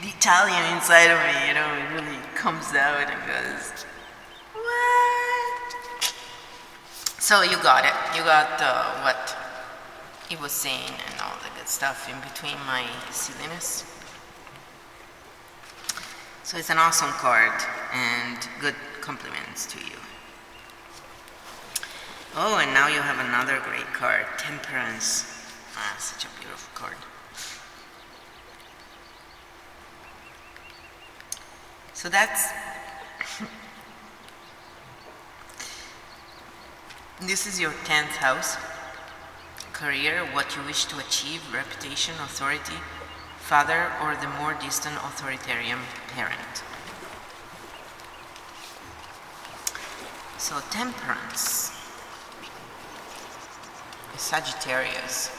The Italian inside of me, it really comes out and goes, what? So you got it. You got what he was saying and all the good stuff in between my silliness. So it's an awesome card and good compliments to you. Oh, and now you have another great card, Temperance. Ah, such a beautiful card. So that's this is your 10th house. Career, what you wish to achieve, reputation, authority, father, or the more distant authoritarian parent. So Temperance, Sagittarius,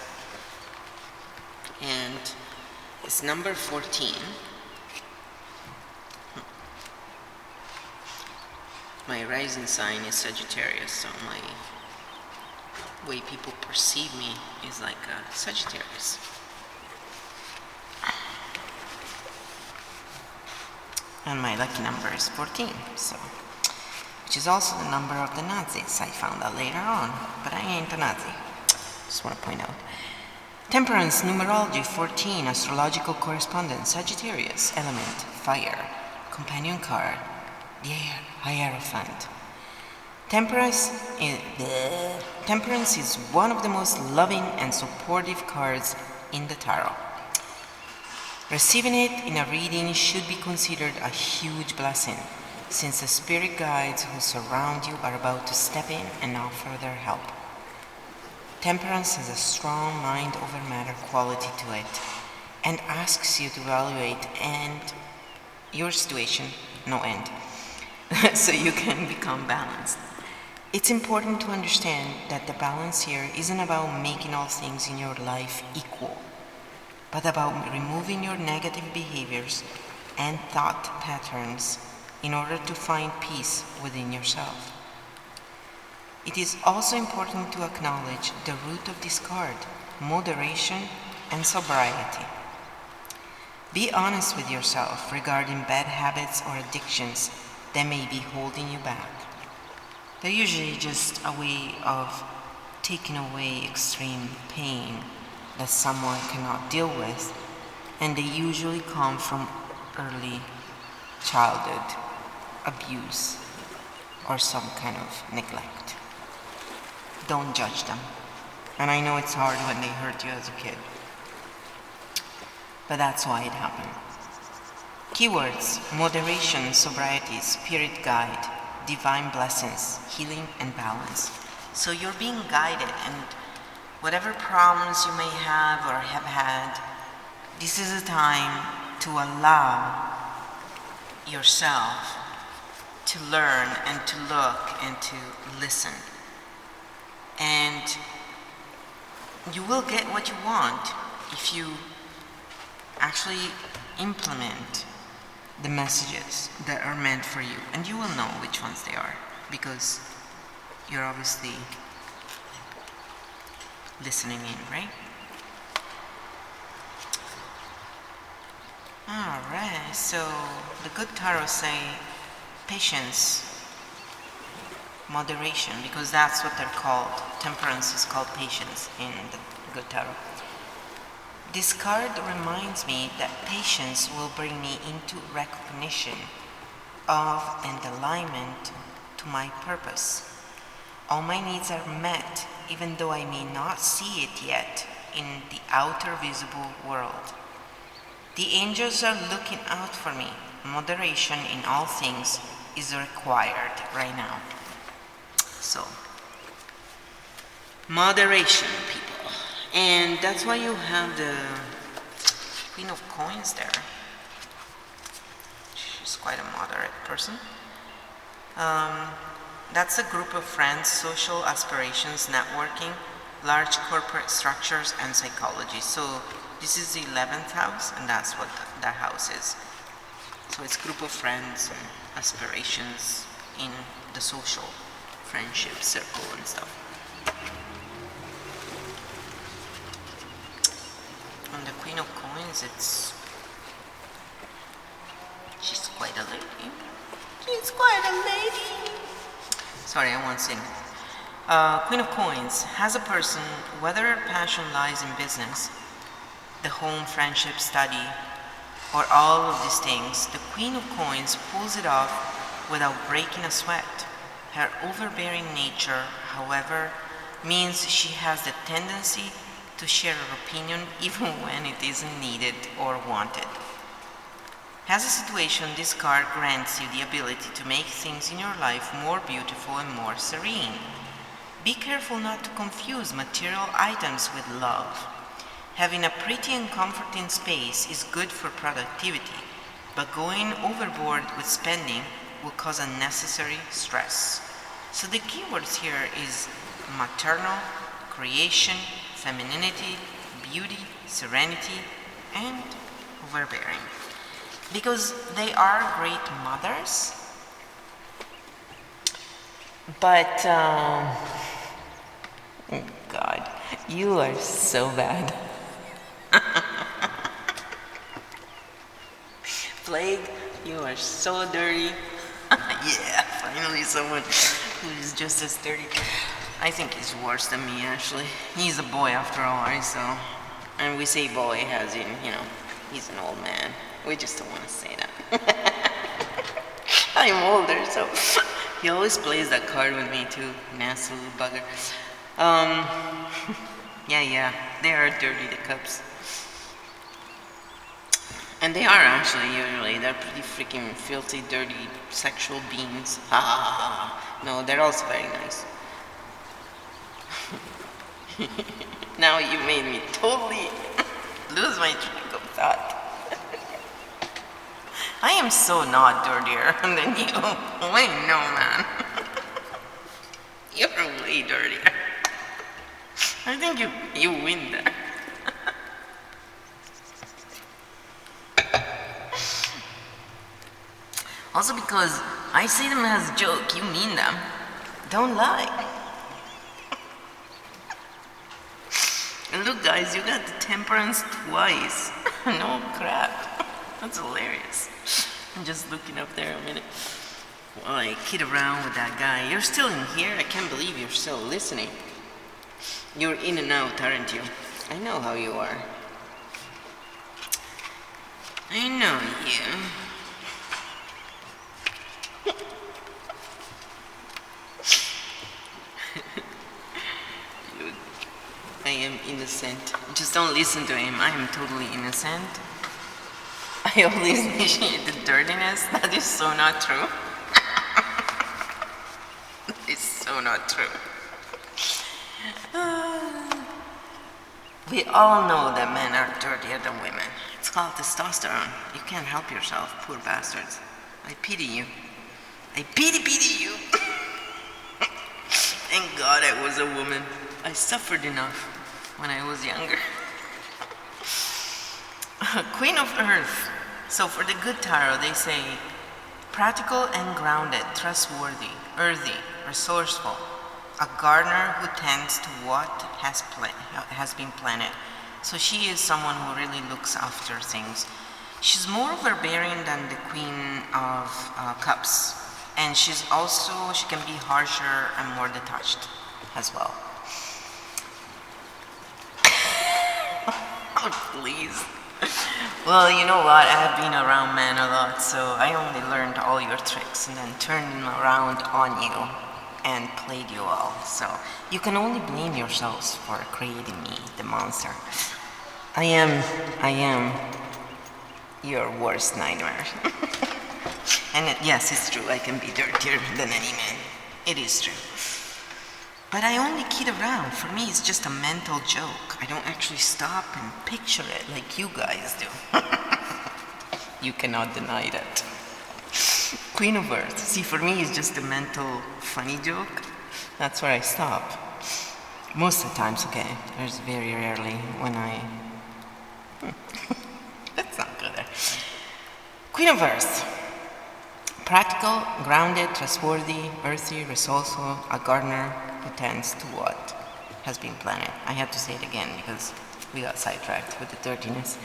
and it's number 14. My rising sign is Sagittarius, so my way people perceive me is like a Sagittarius. And my lucky number is 14, so which is also the number of the Nazis. I found out later on, but I ain't a Nazi. Just want to point out. Temperance, numerology 14, astrological correspondence, Sagittarius, element, fire, companion card, the Hierophant. Temperance is one of the most loving and supportive cards in the tarot. Receiving it in a reading should be considered a huge blessing, since the spirit guides who surround you are about to step in and offer their help. Temperance has a strong mind over matter quality to it and asks you to evaluate your situation, no end, so you can become balanced. It's important to understand that the balance here isn't about making all things in your life equal, but about removing your negative behaviors and thought patterns in order to find peace within yourself. It is also important to acknowledge the root of this card, moderation and sobriety. Be honest with yourself regarding bad habits or addictions that may be holding you back. They're usually just a way of taking away extreme pain that someone cannot deal with, and they usually come from early childhood abuse or some kind of neglect. Don't judge them. And I know it's hard when they hurt you as a kid, but that's why it happened. Keywords: moderation, sobriety, spirit guide, divine blessings, healing, and balance. So you're being guided, and whatever problems you may have or have had, this is a time to allow yourself to learn and to look and to listen. And you will get what you want if you actually implement the messages that are meant for you, and you will know which ones they are because you're obviously listening in, right? Alright, so the good tarot say patience, moderation, because that's what they're called. Temperance is called patience in the good tarot. This card reminds me that patience will bring me into recognition of and alignment to my purpose. All my needs are met, even though I may not see it yet in the outer visible world. The angels are looking out for me. Moderation in all things is required right now. So, moderation, people. And that's why you have the Queen of Coins there. She's quite a moderate person. That's a group of friends, social aspirations, networking, large corporate structures, and psychology. So this is the 11th house, and that's what that house is. So it's a group of friends and aspirations in the social friendship circle and stuff. Queen of Coins, she's quite a lady. She's quite a lady. Sorry, I won't sing. Queen of Coins has a person, whether her passion lies in business, the home, friendship, study, or all of these things, the Queen of Coins pulls it off without breaking a sweat. Her overbearing nature, however, means she has the tendency to share her opinion even when it isn't needed or wanted. As a situation, this card grants you the ability to make things in your life more beautiful and more serene. Be careful not to confuse material items with love. Having a pretty and comforting space is good for productivity, but going overboard with spending will cause unnecessary stress. So the keywords here is maternal, creation, femininity, beauty, serenity, and overbearing. Because they are great mothers, but God, you are so bad. Plague, you are so dirty. Yeah, finally someone who is just as dirty. I think he's worse than me, actually. He's a boy after all, right? So, and we say boy as in, he's an old man. We just don't want to say that. I'm older, so he always plays that card with me too. Nasty little bugger. Yeah, they are dirty, the cups. And they are actually, usually. They're pretty freaking filthy, dirty, sexual beings. Ha ha ha ha. No, they're also very nice. Now you made me totally lose my train of thought. I am so not dirtier than you. Wait, no, man. You're way dirtier. I think you win there. Also because I say them as a joke, you mean them. Don't lie. And look guys, you got the temperance twice. No crap. That's hilarious. I'm just looking up there a minute while I kid around with that guy. You're still in here? I can't believe you're still listening. You're in and out, aren't you? I know how you are. I know you. I am innocent. Just don't listen to him. I am totally innocent. I always initiate the dirtiness. That is so not true. It's so not true. We all know that men are dirtier than women. It's called testosterone. You can't help yourself, poor bastards. I pity you. I pity you. Thank God I was a woman. I suffered enough when I was younger. Queen of Earth. So for the good tarot, they say practical and grounded, trustworthy, earthy, resourceful, a gardener who tends to what has been planted. So she is someone who really looks after things. She's more overbearing than the Queen of Cups, and she can be harsher and more detached as well. Oh, please. Well, you know what? I have been around men a lot, so I only learned all your tricks and then turned them around on you and played you all. So you can only blame yourselves for creating me, the monster. I am your worst nightmare. And yes, it's true, I can be dirtier than any man. It is true. But I only kid around. For me, it's just a mental joke. I don't actually stop and picture it like you guys do. You cannot deny that. Queen of Earth. See, for me, it's just a mental funny joke. That's where I stop. Most of the times, okay. There's very rarely when I... Let's not go there. Queen of Earth. Practical, grounded, trustworthy, earthy, resourceful, a gardener who tends to what has been planted. I have to say it again because we got sidetracked with the dirtiness.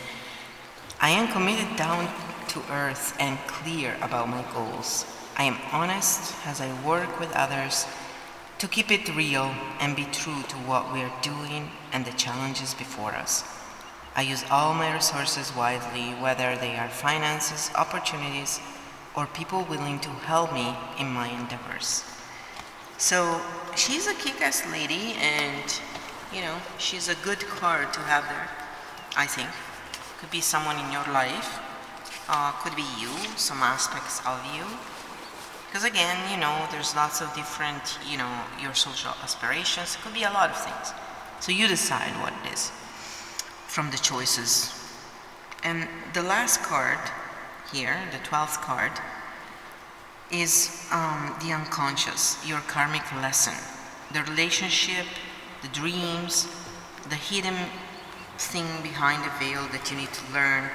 I am committed down to earth and clear about my goals. I am honest as I work with others to keep it real and be true to what we are doing and the challenges before us. I use all my resources wisely, whether they are finances, opportunities, or people willing to help me in my endeavors. So she's a kick-ass lady, and she's a good card to have there, I think. Could be someone in your life, could be you, some aspects of you. Because again, there's lots of different, your social aspirations. It could be a lot of things. So you decide what it is from the choices. And the last card here, the 12th card, is the unconscious, your karmic lesson, the relationship, the dreams, the hidden thing behind the veil that you need to learn,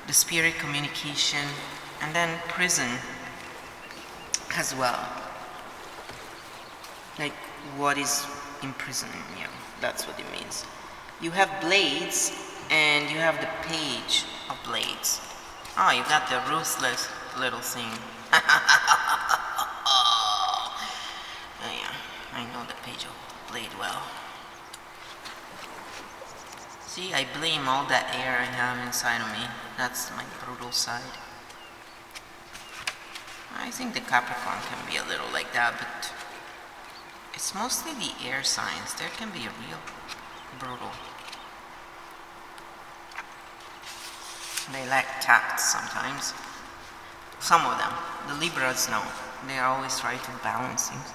the spirit communication, and then prison as well. Like, what is imprisoning you? That's what it means. You have blades, and you have the page of blades. Oh, you got the ruthless little thing. Oh yeah, I know the page of blade well. See, I blame all that air I have inside of me. That's my brutal side. I think the Capricorn can be a little like that, but it's mostly the air signs. There can be a real brutal. They lack tact sometimes. Some of them. The Libras, no. They always try to balance things.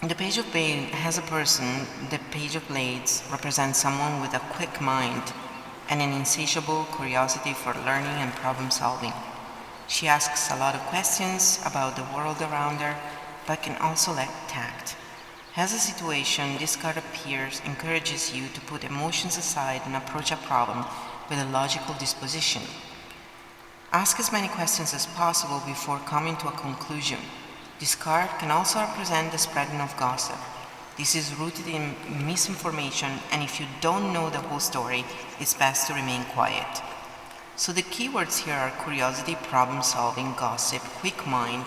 The Page of Blades has a person. The Page of Blades represents someone with a quick mind and an insatiable curiosity for learning and problem solving. She asks a lot of questions about the world around her, but can also lack tact. As a situation, this card encourages you to put emotions aside and approach a problem with a logical disposition. Ask as many questions as possible before coming to a conclusion. This card can also represent the spreading of gossip. This is rooted in misinformation, and if you don't know the whole story, it's best to remain quiet. So the keywords here are curiosity, problem solving, gossip, quick mind,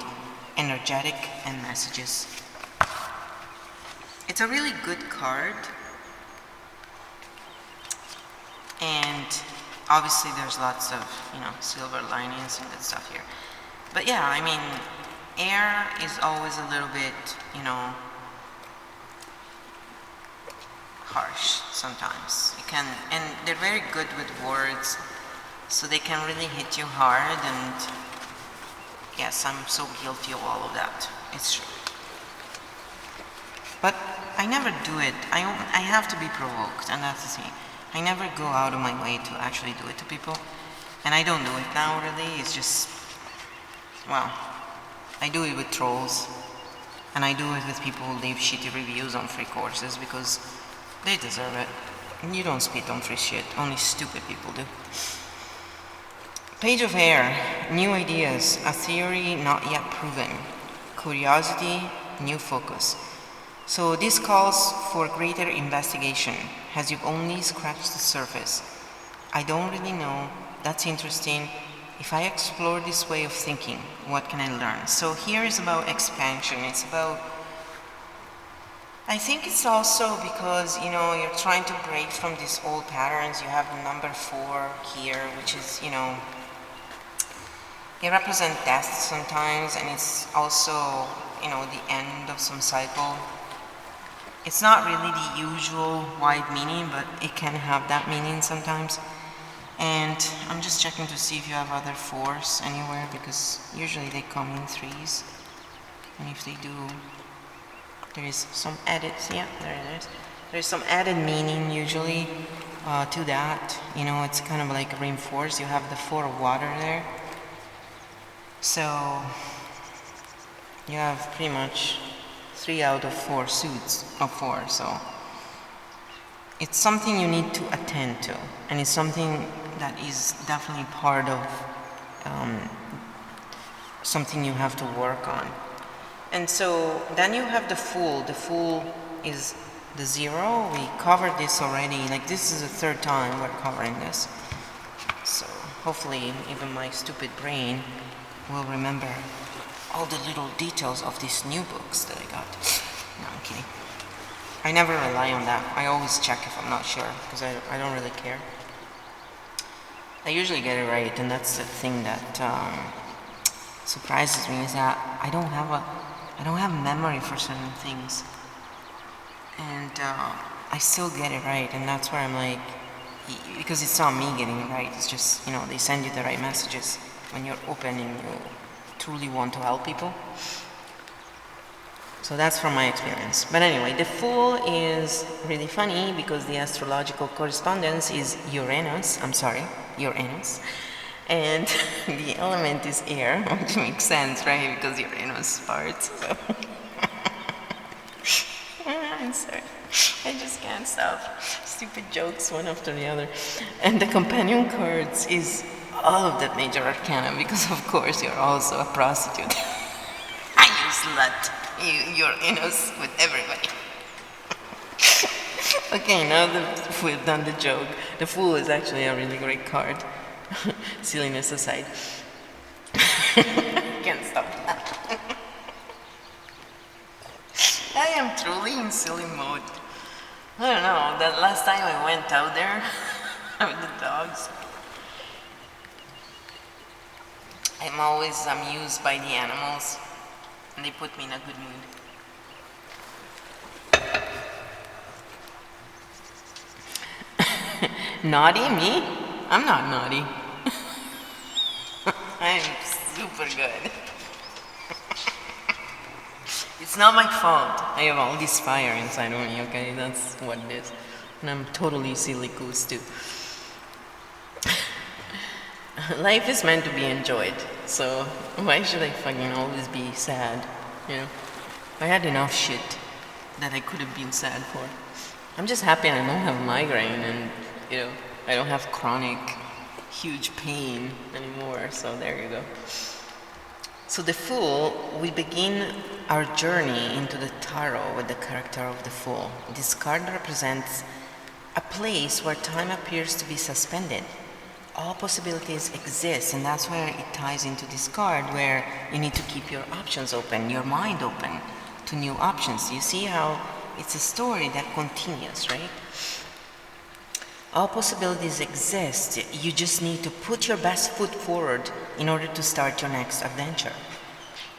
energetic, and messages. It's a really good card, and obviously there's lots of, silver linings and good stuff here. But yeah, I mean, air is always a little bit, harsh sometimes. And they're very good with words, so they can really hit you hard, and yes, I'm so guilty of all of that. It's true. But I never do it. I have to be provoked, and that's the thing. I never go out of my way to actually do it to people, and I don't do it now really. It's just, well, I do it with trolls, and I do it with people who leave shitty reviews on free courses because they deserve it. And you don't spit on free shit, only stupid people do. Page of Air, new ideas, a theory not yet proven, curiosity, new focus. So this calls for greater investigation, as you've only scratched the surface. I don't really know, that's interesting. If I explore this way of thinking, what can I learn? So here is about expansion. It's about, I think it's also because, you're trying to break from these old patterns. You have the number 4 here, which is, it represents death sometimes, and it's also, the end of some cycle. It's not really the usual wide meaning, but it can have that meaning sometimes. And I'm just checking to see if you have other 4s anywhere, because usually they come in 3s. And if they do, there is some added, yeah, there it is. There's some added meaning usually to that. It's kind of like reinforced. You have the 4 of water there. So you have pretty much 3 out of 4 suits of 4, so it's something you need to attend to, and it's something that is definitely part of something you have to work on. And so then you have the Fool. The Fool is the zero, we covered this already. Like, this is the third time we're covering this. So hopefully even my stupid brain will remember all the little details of these new books that I got. No, I'm kidding. I never rely on that. I always check if I'm not sure, because I don't really care. I usually get it right, and that's the thing that surprises me, is that I don't have memory for certain things, and I still get it right, and that's where I'm like, because it's not me getting it right, it's just, they send you the right messages when you're open and you truly want to help people. So that's from my experience. But anyway, the Fool is really funny because the astrological correspondence is Uranus, and the element is air, which makes sense, right? Because Uranus farts, so. I'm sorry. I just can't stop. Stupid jokes one after the other. And the companion cards is all of the major arcana, because of course you're also a prostitute. You slut. You're Uranus with everybody. Okay, now that we've done the joke, the Fool is actually a really great card. Silliness aside. Can't stop that. I am truly in silly mode. I don't know, that last time I went out there with the dogs, I'm always amused by the animals, and they put me in a good mood. Naughty? Me? I'm not naughty. I'm super good. It's not my fault. I have all this fire inside of me, okay? That's what it is. And I'm totally silly goose too. Life is meant to be enjoyed, so why should I fucking always be sad, I had enough shit that I could have been sad for. I'm just happy I don't have migraine and, I don't have chronic, huge pain anymore, so there you go. So the Fool, we begin our journey into the tarot with the character of the Fool. This card represents a place where time appears to be suspended. All possibilities exist, and that's where it ties into this card, where you need to keep your options open, your mind open to new options. You see how it's a story that continues, right? All possibilities exist. You just need to put your best foot forward in order to start your next adventure.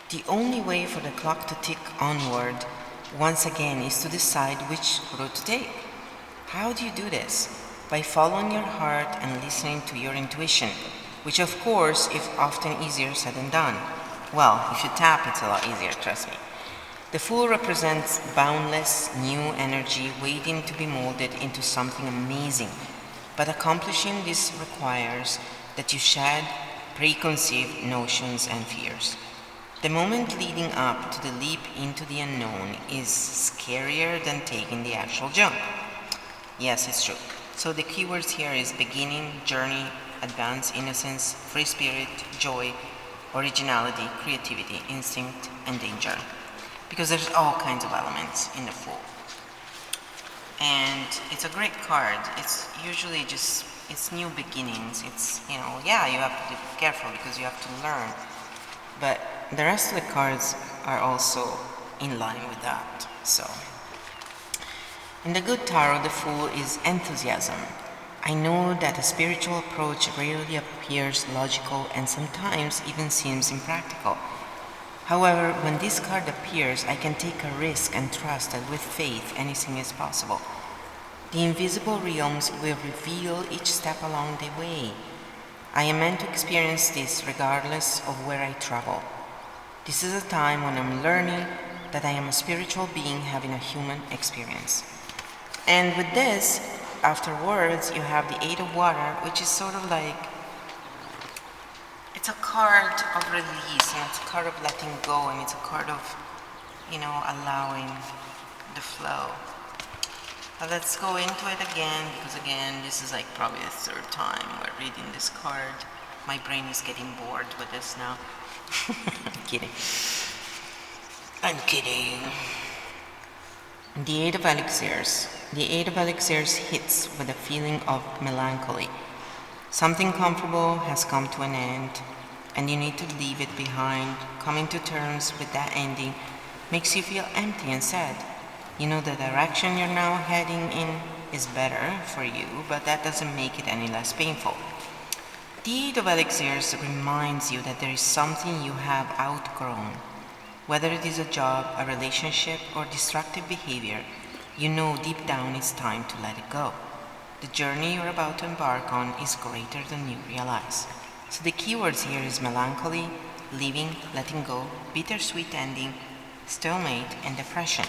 The only way for the clock to tick onward once again is to decide which route to take. How do you do this? By following your heart and listening to your intuition, which of course is often easier said than done. Well, if you tap, it's a lot easier, trust me. The Fool represents boundless new energy waiting to be molded into something amazing. But accomplishing this requires that you shed preconceived notions and fears. The moment leading up to the leap into the unknown is scarier than taking the actual jump. Yes, it's true. So the keywords here is beginning, journey, advance, innocence, free spirit, joy, originality, creativity, instinct, and danger. Because there's all kinds of elements in the Fool. And it's a great card. It's usually just, it's new beginnings. It's, you have to be careful because you have to learn. But the rest of the cards are also in line with that. So, in the good tarot, the Fool is enthusiasm. I know that a spiritual approach rarely appears logical and sometimes even seems impractical. However, when this card appears, I can take a risk and trust that with faith anything is possible. The invisible realms will reveal each step along the way. I am meant to experience this regardless of where I travel. This is a time when I'm learning that I am a spiritual being having a human experience. And with this, afterwards, you have the Eight of Water, which is sort of like, it's a card of release, and it's a card of letting go, and it's a card of, allowing the flow. But let's go into it again, because again, this is like probably the third time we're reading this card. My brain is getting bored with this now. I'm kidding. The Eight of Elixirs. The Eight of Elixirs hits with a feeling of melancholy. Something comfortable has come to an end, and you need to leave it behind. Coming to terms with that ending makes you feel empty and sad. You know the direction you're now heading in is better for you, but that doesn't make it any less painful. The Eight of Elixirs reminds you that there is something you have outgrown. Whether it is a job, a relationship, or destructive behavior, you know deep down it's time to let it go. The journey you're about to embark on is greater than you realize. So the keywords here is melancholy, leaving, letting go, bittersweet ending, stalemate, and depression.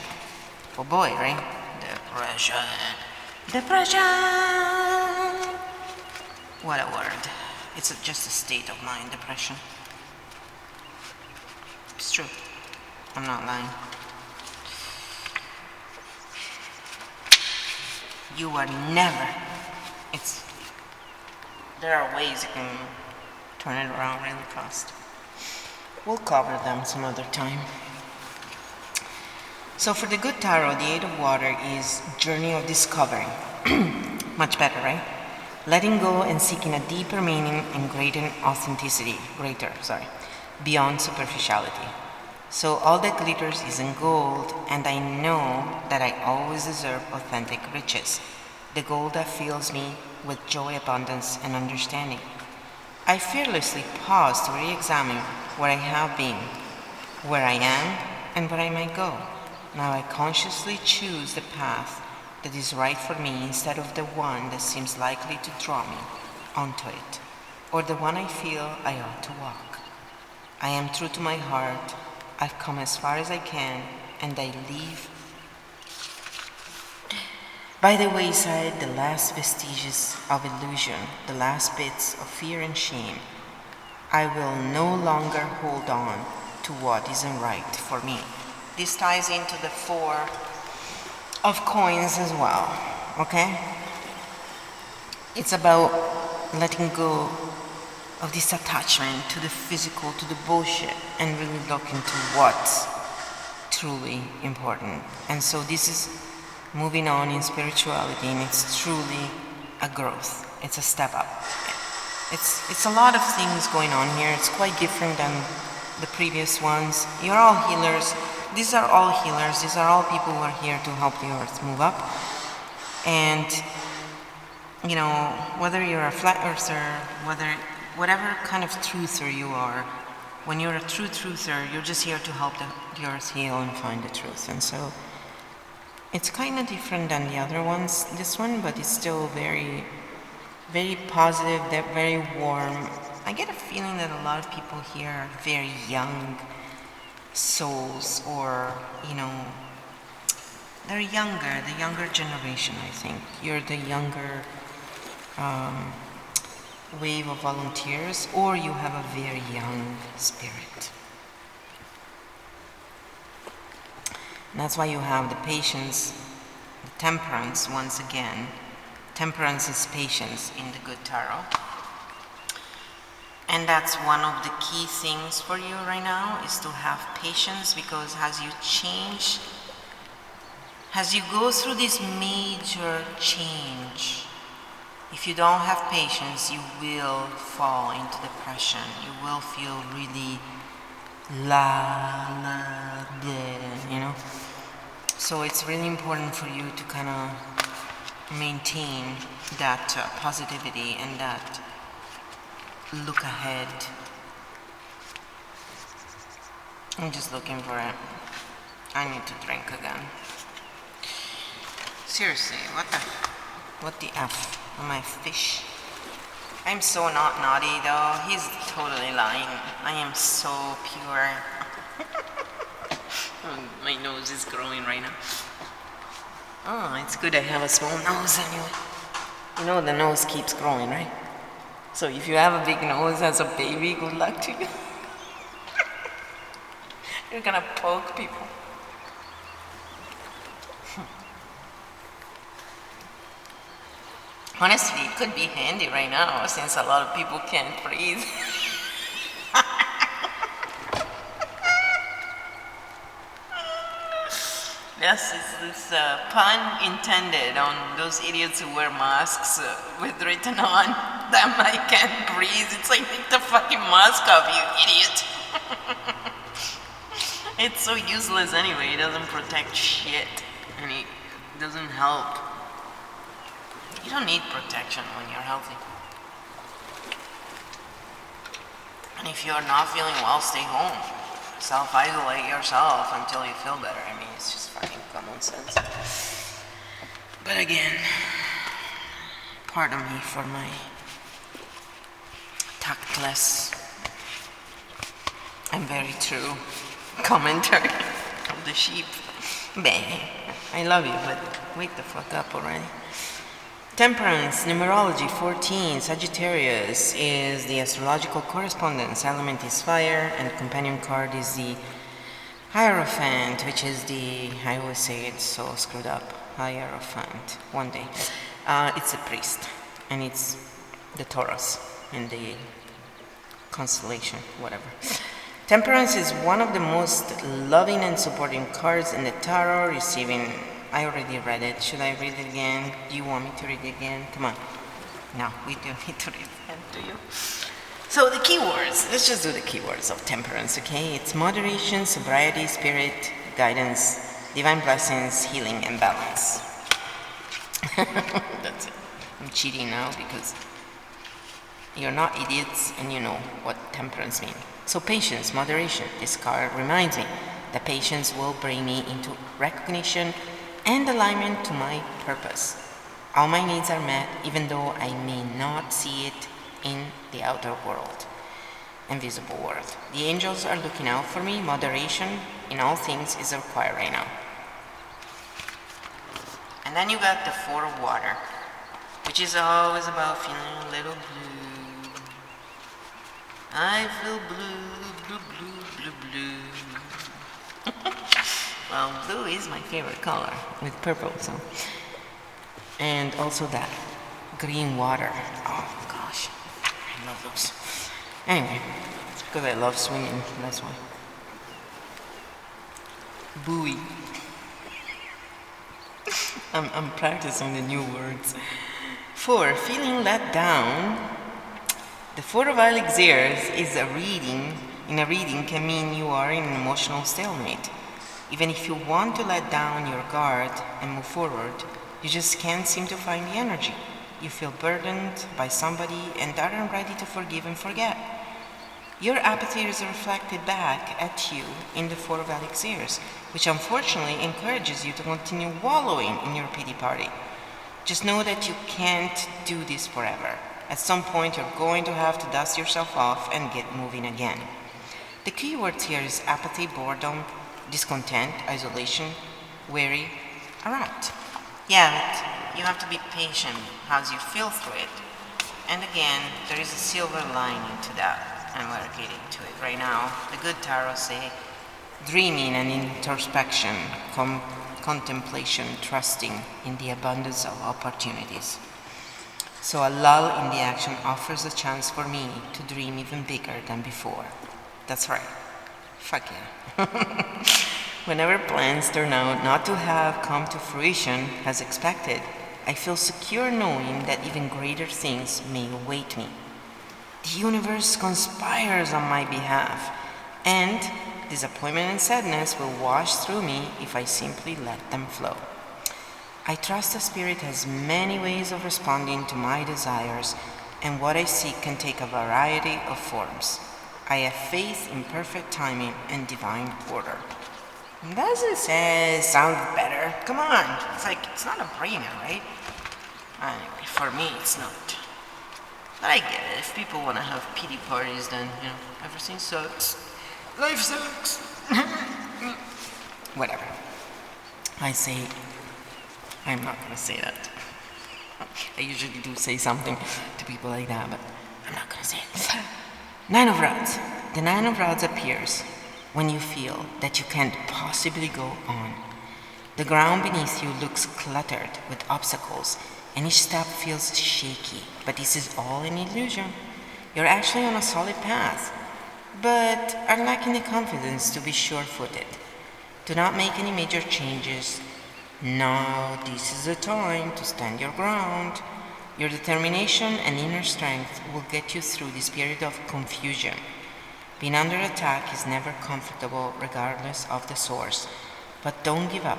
Oh boy, right? Depression. Depression! What a word. It's just a state of mind, depression. It's true. I'm not lying. You are never. There are ways you can turn it around really fast. We'll cover them some other time. So for the good tarot, the Eight of Water is journey of discovery. Much better, right? Letting go and seeking a deeper meaning and greater, beyond superficiality. So all that glitters isn't gold, and I know that I always deserve authentic riches, the gold that fills me with joy, abundance, and understanding. I fearlessly pause to re-examine where I have been, where I am, and where I might go. Now I consciously choose the path that is right for me instead of the one that seems likely to draw me onto it, or the one I feel I ought to walk. I am true to my heart. I've come as far as I can, and I leave by the wayside the last vestiges of illusion, the last bits of fear and shame. I will no longer hold on to what isn't right for me. This ties into the Four of Coins as well, okay? It's about letting go of this attachment to the physical, to the bullshit, and really look into what's truly important. And so this is moving on in spirituality, and it's truly a growth. It's a step up. It's a lot of things going on here. It's quite different than the previous ones. You're all healers. These are all healers. These are all people who are here to help the earth move up. And, you know, whether you're a flat earther, whatever kind of truther you are, when you're a true truther, you're just here to help the earth heal and find the truth. And so it's kind of different than the other ones, this one, but it's still very, very positive, very warm. I get a feeling that a lot of people here are very young souls, or, you know, they're younger, the younger generation, I think. You're the younger wave of volunteers, or you have a very young spirit. And that's why you have the patience, the temperance once again. Temperance is patience in the good tarot. And that's one of the key things for you right now, is to have patience, because as you change, as you go through this major change, if you don't have patience, you will fall into depression. You will feel really you know. So it's really important for you to kind of maintain that positivity and that look ahead. I'm just looking for it. I need to drink again. Seriously, what the F? Am I fish? I'm so not naughty though. He's totally lying. I am so pure. My nose is growing right now. Oh, it's good I have a small nose anyway. You know the nose keeps growing, right? So if you have a big nose as a baby, good luck to you. You're gonna poke people. Honestly, it could be handy right now, since a lot of people can't breathe. Yes, it's this pun intended on those idiots who wear masks with written on them, I can't breathe. It's like, take the fucking mask off, you idiot. It's so useless anyway, it doesn't protect shit, and it doesn't help. You don't need protection when you're healthy. And if you're not feeling well, stay home. Self-isolate yourself until you feel better. I mean, it's just fucking common sense. But again, pardon me for my tactless and very true commentary of the sheep. Bang. I love you, but wake the fuck up already. Temperance, numerology 14, Sagittarius is the astrological correspondence. Element is fire, and companion card is the Hierophant, which is the, I always say it's so screwed up, Hierophant, one day. It's a priest, and it's the Taurus in the constellation, whatever. Temperance is one of the most loving and supporting cards in the tarot, receiving... I already read it. Should I read it again? Do you want me to read it again? Come on. No, we don't need to read it, do you? So the keywords. Let's just do the keywords of temperance, okay? It's moderation, sobriety, spirit, guidance, divine blessings, healing, and balance. That's it. I'm cheating now because you're not idiots and you know what temperance means. So patience, moderation. This card reminds me that patience will bring me into recognition and alignment to my purpose. All my needs are met, even though I may not see it in the outer world, invisible world. The angels are looking out for me. Moderation in all things is required right now. And then you got the Four of Water, which is always about feeling a little blue. I feel blue, blue, blue, blue, blue. Well, blue is my favorite color, with purple, so. And also that green water. Oh gosh, I love those. Anyway, it's because I love swinging, that's why. Buoy. I'm practicing the new words. 4, feeling let down. The Four of Elixirs is a reading. In a reading can mean you are in an emotional stalemate. Even if you want to let down your guard and move forward, you just can't seem to find the energy. You feel burdened by somebody and aren't ready to forgive and forget. Your apathy is reflected back at you in the Four of Elixirs, which unfortunately encourages you to continue wallowing in your pity party. Just know that you can't do this forever. At some point, you're going to have to dust yourself off and get moving again. The key words here is apathy, boredom, discontent, isolation, weary, around. Yeah, but you have to be patient as you feel through it. And again, there is a silver lining to that, and we're getting to it right now. The good tarot say dreaming and introspection, contemplation, trusting in the abundance of opportunities. So a lull in the action offers a chance for me to dream even bigger than before. That's right. Fuck yeah. Whenever plans turn out not to have come to fruition as expected, I feel secure knowing that even greater things may await me. The universe conspires on my behalf, and disappointment and sadness will wash through me if I simply let them flow. I trust the Spirit has many ways of responding to my desires, and what I seek can take a variety of forms. I have faith in perfect timing and divine order. Doesn't it sound better? Come on. It's like, it's not a brainer, right? Anyway, for me, it's not. But I get it. If people want to have pity parties, then, you know, everything sucks. Life sucks. Whatever. I say, I'm not going to say that. I usually do say something to people like that, but I'm not going to say it. Nine of Rods. The Nine of Rods appears when you feel that you can't possibly go on. The ground beneath you looks cluttered with obstacles, and each step feels shaky, but this is all an illusion. You're actually on a solid path, but are lacking the confidence to be sure-footed. Do not make any major changes. Now this is the time to stand your ground. Your determination and inner strength will get you through this period of confusion. Being under attack is never comfortable regardless of the source, but don't give up.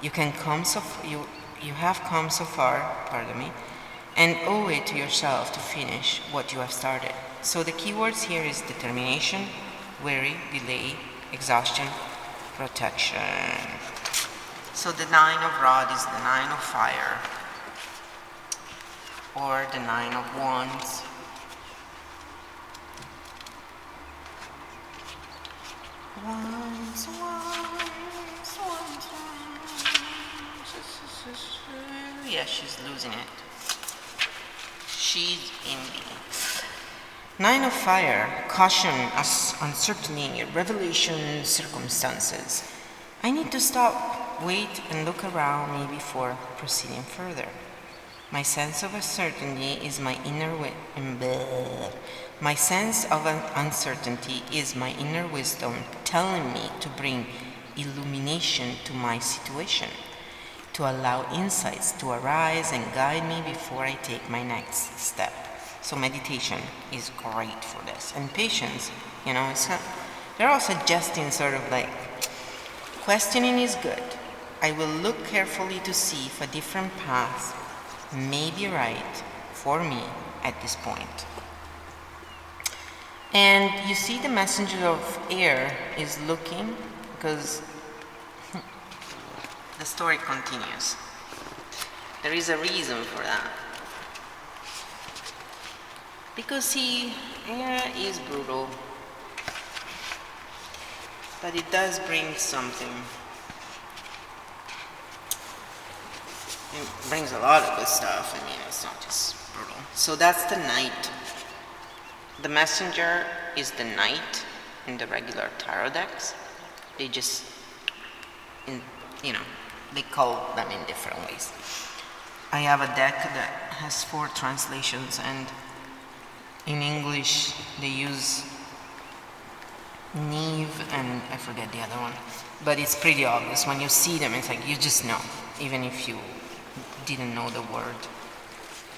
You have come so far, and owe it to yourself to finish what you have started. So the keywords here is determination, worry, delay, exhaustion, protection. So the 9 of rod is the 9 of fire, or the 9 of wands. Wands. Yeah, she's losing it. She's in the 9 of fire, caution, uncertainty, revelation, circumstances. I need to stop, wait, and look around me before proceeding further. My sense of uncertainty is my inner uncertainty is my inner wisdom telling me to bring illumination to my situation, to allow insights to arise and guide me before I take my next step. So meditation is great for this. And patience, they're all suggesting sort of like, questioning is good. I will look carefully to see if a different path may be right for me at this point. And you see the messenger of air is looking, because the story continues. There is a reason for that. Because air is brutal, but it does bring something. It brings a lot of good stuff. I mean, it's not just brutal. So that's the knight. The messenger is the knight in the regular tarot decks. They just, they call them in different ways. I have a deck that has 4 translations, and in English they use Neve and I forget the other one. But it's pretty obvious. When you see them, it's like you just know, even if you didn't know the word.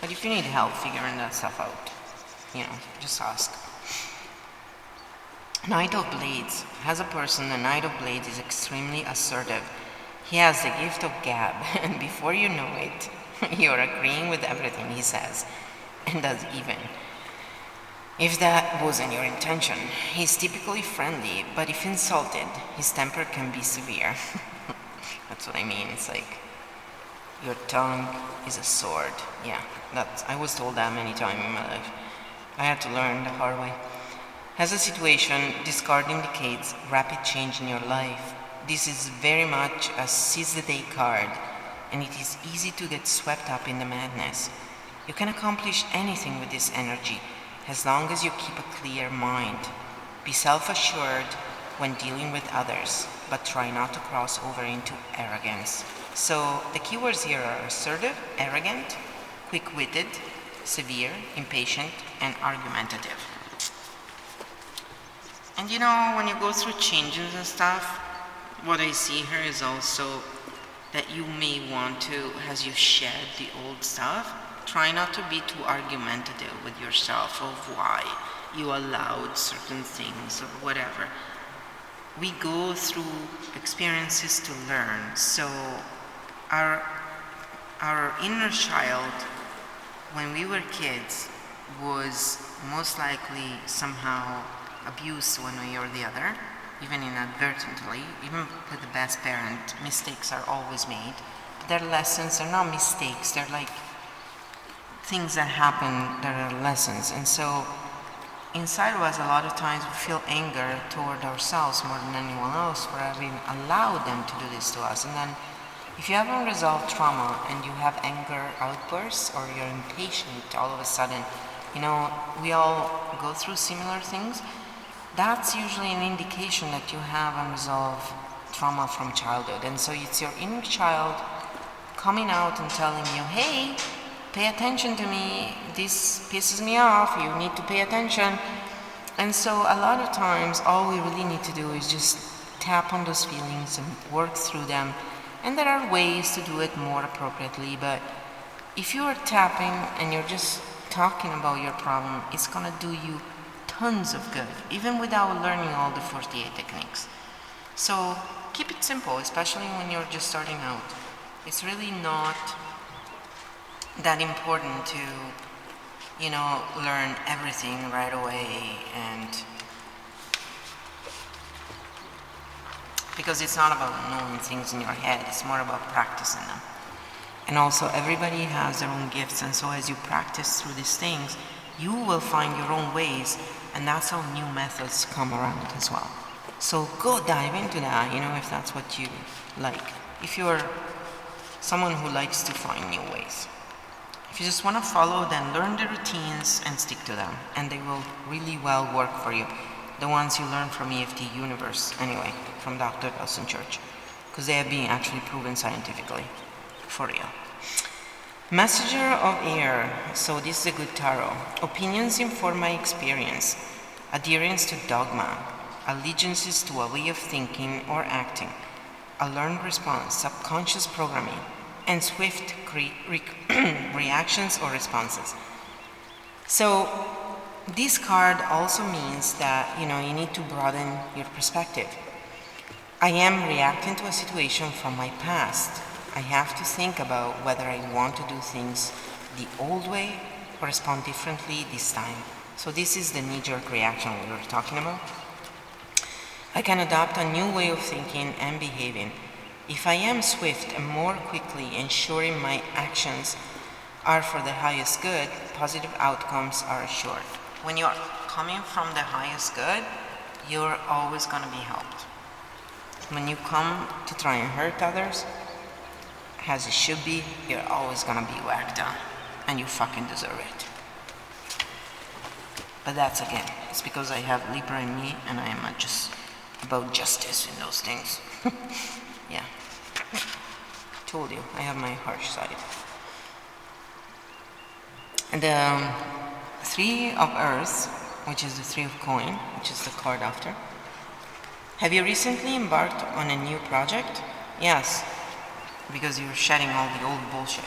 But if you need help figuring that stuff out, just ask. Knight of Blades. As a person, the Knight of Blades is extremely assertive. He has the gift of gab, and before you know it, you're agreeing with everything he says, and does even. If that wasn't your intention. He's typically friendly, but if insulted, his temper can be severe. That's what I mean. It's like, your tongue is a sword. Yeah, I was told that many times in my life. I had to learn the hard way. As a situation, discard indicates rapid change in your life. This is very much a seize the day card, and it is easy to get swept up in the madness. You can accomplish anything with this energy, as long as you keep a clear mind. Be self-assured when dealing with others, but try not to cross over into arrogance. So the keywords here are assertive, arrogant, quick-witted, severe, impatient, and argumentative. And when you go through changes and stuff, what I see here is also that you may want to, as you shed the old stuff, try not to be too argumentative with yourself of why you allowed certain things or whatever. We go through experiences to learn. So our inner child, when we were kids, was most likely somehow abused one way or the other, even inadvertently. Even with the best parent, mistakes are always made. But they're lessons, they're not mistakes, they're like things that happen that are lessons. And so inside of us, a lot of times we feel anger toward ourselves more than anyone else for having allowed them to do this to us. And then if you haven't resolved trauma and you have anger outbursts, or you're impatient all of a sudden, we all go through similar things, that's usually an indication that you have unresolved trauma from childhood. And so it's your inner child coming out and telling you, hey, pay attention to me, this pisses me off, you need to pay attention. And so a lot of times all we really need to do is just tap on those feelings and work through them. And there are ways to do it more appropriately, but if you are tapping and you're just talking about your problem, it's gonna do you tons of good, even without learning all the 48 techniques. So keep it simple, especially when you're just starting out. It's really not that important to, learn everything right away, and because it's not about knowing things in your head, it's more about practicing them. And also, everybody has their own gifts, and so as you practice through these things, you will find your own ways, and that's how new methods come around as well. So go dive into that, if that's what you like. If you're someone who likes to find new ways. If you just want to follow, then learn the routines and stick to them, and they will really well work for you. The ones you learn from EFT Universe, anyway, from Dr. Nelson Church, because they have been actually proven scientifically, for real. Messenger of Air, so this is a good tarot. Opinions inform my experience, adherence to dogma, allegiances to a way of thinking or acting, a learned response, subconscious programming, and swift reactions or responses. So this card also means that you need to broaden your perspective. I am reacting to a situation from my past. I have to think about whether I want to do things the old way or respond differently this time. So this is the knee-jerk reaction we were talking about. I can adopt a new way of thinking and behaving. If I am swift and more quickly ensuring my actions are for the highest good, positive outcomes are assured. When you're coming from the highest good, you're always going to be helped. When you come to try and hurt others, as it should be, you're always going to be whacked down, and you fucking deserve it. But that's, again, it's because I have Libra in me, and I am just about justice in those things. Yeah. Told you, I have my harsh side. And the Three of Earth, which is the Three of Coin, which is the card after. Have you recently embarked on a new project? Yes, because you're shedding all the old bullshit.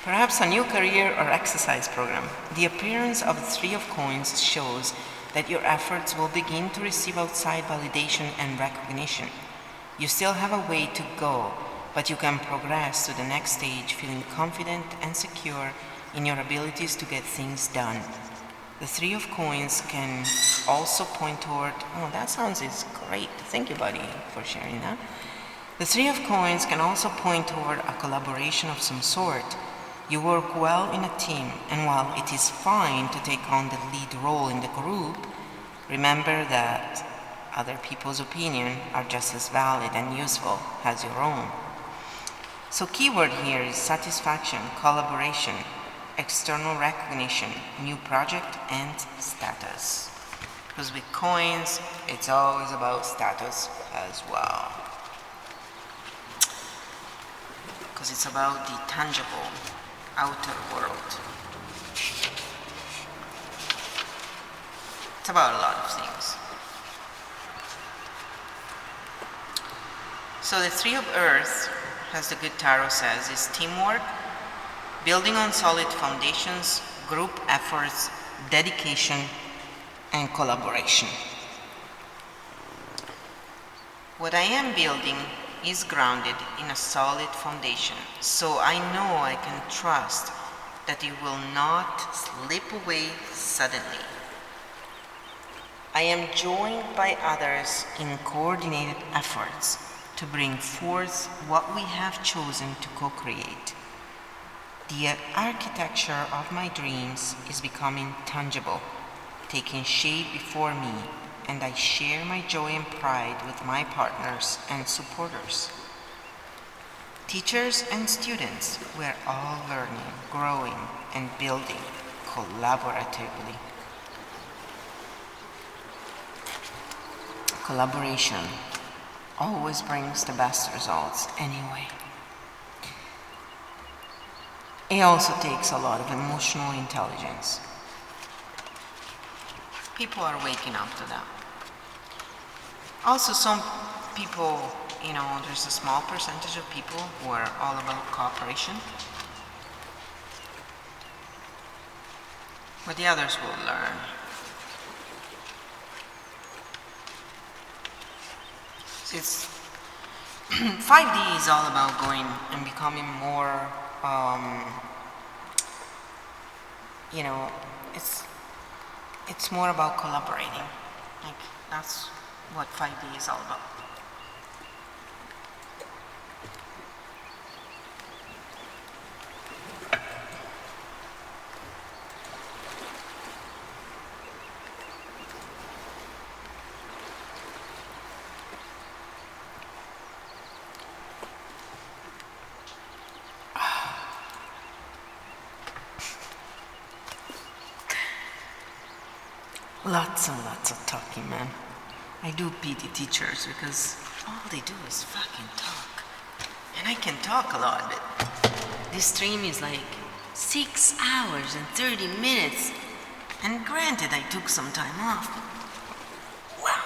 Perhaps a new career or exercise program. The appearance of the Three of Coins shows that your efforts will begin to receive outside validation and recognition. You still have a way to go, but you can progress to the next stage feeling confident and secure in your abilities to get things done. The Three of Coins can also point toward, oh, that sounds great. Thank you, buddy, for sharing that. The Three of Coins can also point toward a collaboration of some sort. You work well in a team, and while it is fine to take on the lead role in the group, remember that other people's opinions are just as valid and useful as your own. So keyword here is satisfaction, collaboration, external recognition, new project, and status. Because with coins, it's always about status as well. Because it's about the tangible outer world. It's about a lot of things. So the Three of Earth, as the good tarot says, is teamwork, building on solid foundations, group efforts, dedication, and collaboration. What I am building is grounded in a solid foundation, so I know I can trust that it will not slip away suddenly. I am joined by others in coordinated efforts to bring forth what we have chosen to co-create. The architecture of my dreams is becoming tangible, taking shape before me, and I share my joy and pride with my partners and supporters. Teachers and students, we're all learning, growing, and building collaboratively. Collaboration always brings the best results anyway. It also takes a lot of emotional intelligence. People are waking up to that. Also, some people, there's a small percentage of people who are all about cooperation, but the others will learn. It's 5D is all about going and becoming more, it's more about collaborating. Like, that's what 5D is all about. Lots and lots of talking, man. I do pity teachers because all they do is fucking talk. And I can talk a lot, but this stream is like 6 hours and 30 minutes. And granted, I took some time off. Wow.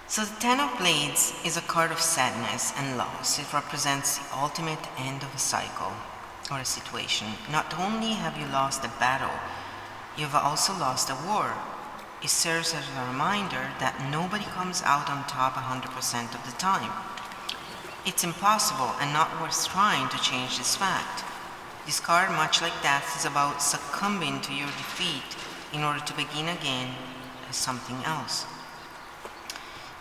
So the Ten of Blades is a card of sadness and loss. It represents the ultimate end of a cycle or a situation. Not only have you lost a battle, you've also lost a war. It serves as a reminder that nobody comes out on top 100% of the time. It's impossible and not worth trying to change this fact. This card, much like death, is about succumbing to your defeat in order to begin again as something else.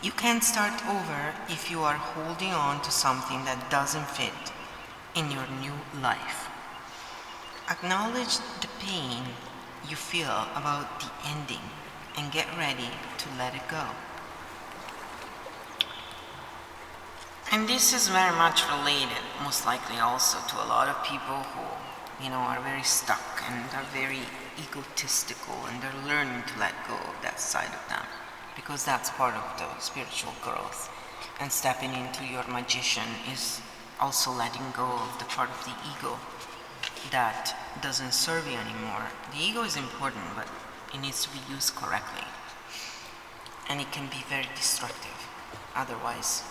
You can't start over if you are holding on to something that doesn't fit in your new life. Acknowledge the pain you feel about the ending and get ready to let it go. And this is very much related, most likely also, to a lot of people who, are very stuck and are very egotistical and they're learning to let go of that side of them, because that's part of the spiritual growth. And stepping into your magician is also letting go of the part of the ego that doesn't serve you anymore. The ego is important, but it needs to be used correctly. And it can be very destructive otherwise.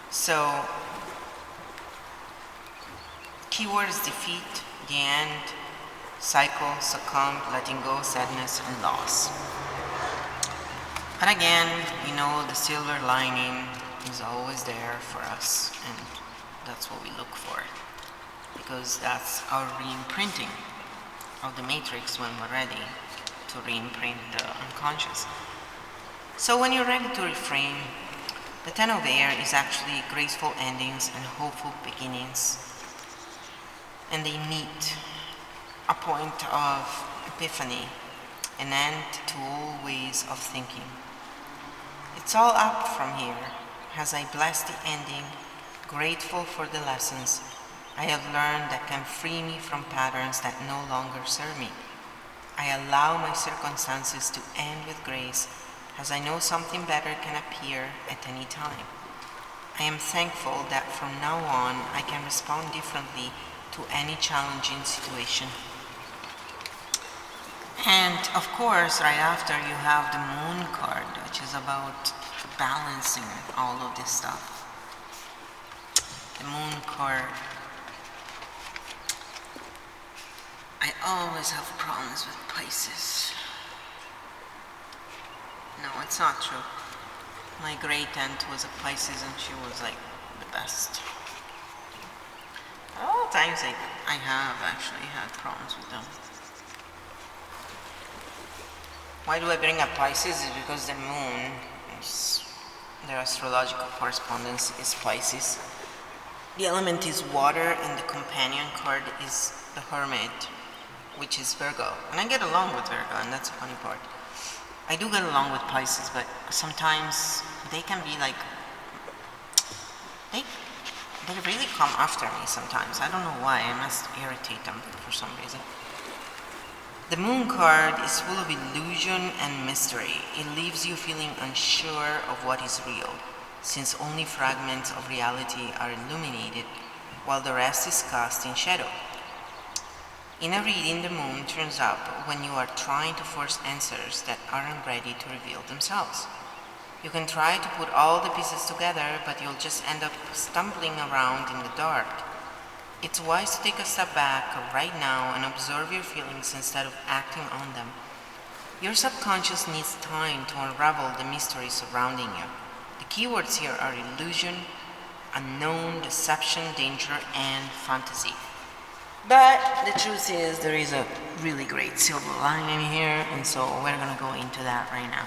So, keyword is defeat, the end, cycle, succumb, letting go, sadness, and loss. But again, the silver lining is always there for us, and that's what we look for, because that's our re-imprinting of the matrix when we're ready to re-imprint the unconscious. So when you're ready to reframe, the Ten of Air is actually graceful endings and hopeful beginnings, and they meet a point of epiphany, an end to all ways of thinking. It's all up from here, as I bless the ending, grateful for the lessons I have learned that can free me from patterns that no longer serve me. I allow my circumstances to end with grace, as I know something better can appear at any time. I am thankful that from now on I can respond differently to any challenging situation. And of course, right after you have the Moon card, which is about balancing all of this stuff. The Moon card. I always have problems with Pisces. No, it's not true. My great aunt was a Pisces and she was like the best. All the times I have actually had problems with them. Why do I bring up Pisces? Is because the moon, their astrological correspondence is Pisces. The element is water and the companion card is the Hermit, which is Virgo. And I get along with Virgo, and that's the funny part. I do get along with Pisces, but sometimes they can be like, they really come after me sometimes. I don't know why, I must irritate them for some reason. The Moon card is full of illusion and mystery. It leaves you feeling unsure of what is real, since only fragments of reality are illuminated, while the rest is cast in shadow. In a reading, the moon turns up when you are trying to force answers that aren't ready to reveal themselves. You can try to put all the pieces together, but you'll just end up stumbling around in the dark. It's wise to take a step back right now and observe your feelings instead of acting on them. Your subconscious needs time to unravel the mystery surrounding you. The keywords here are illusion, unknown, deception, danger, and fantasy. But the truth is, there is a really great silver lining here, and so we're gonna go into that right now.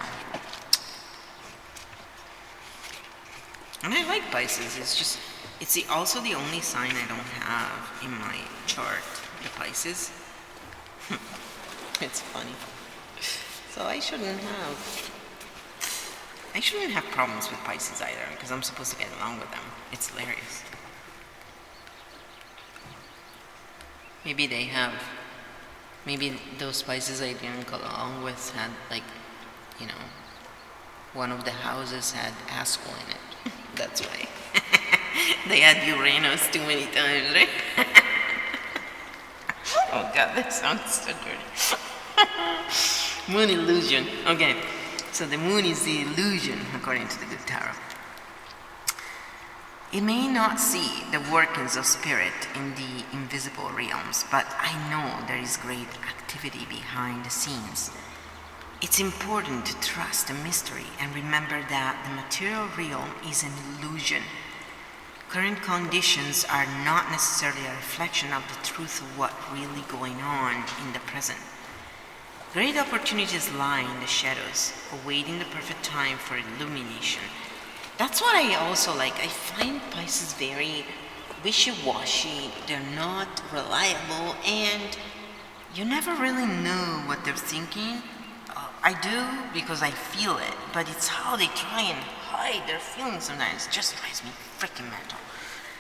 And I like Pisces. It's also the only sign I don't have in my chart, the Pisces. It's funny. So I shouldn't have problems with Pisces either, because I'm supposed to get along with them. It's hilarious. Maybe those Pisces I didn't go along with had, like, one of the houses had asshole in it. That's why. They had Uranus too many times, right? Oh god, that sounds so dirty. Moon illusion. Okay, so the moon is the illusion, according to the good tarot. It may not see the workings of spirit in the invisible realms, but I know there is great activity behind the scenes. It's important to trust the mystery and remember that the material realm is an illusion. Current conditions are not necessarily a reflection of the truth of what's really going on in the present. Great opportunities lie in the shadows, awaiting the perfect time for illumination. That's what I also like. I find Pisces very wishy-washy, they're not reliable, and you never really know what they're thinking. I do because I feel it, but it's how they try and hide their feelings sometimes. It just drives me freaking mental.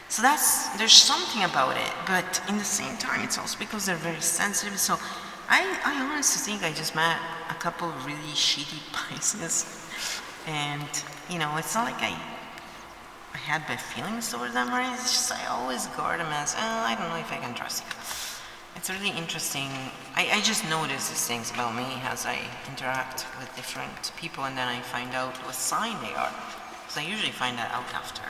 So there's something about it, but in the same time, it's also because they're very sensitive. So I honestly think I just met a couple of really shitty Pisces, and it's not like I had bad feelings towards them, right? It's just I always guard them as, I don't know if I can trust you. It's really interesting. I just notice these things about me as I interact with different people, and then I find out what sign they are. So I usually find that out after.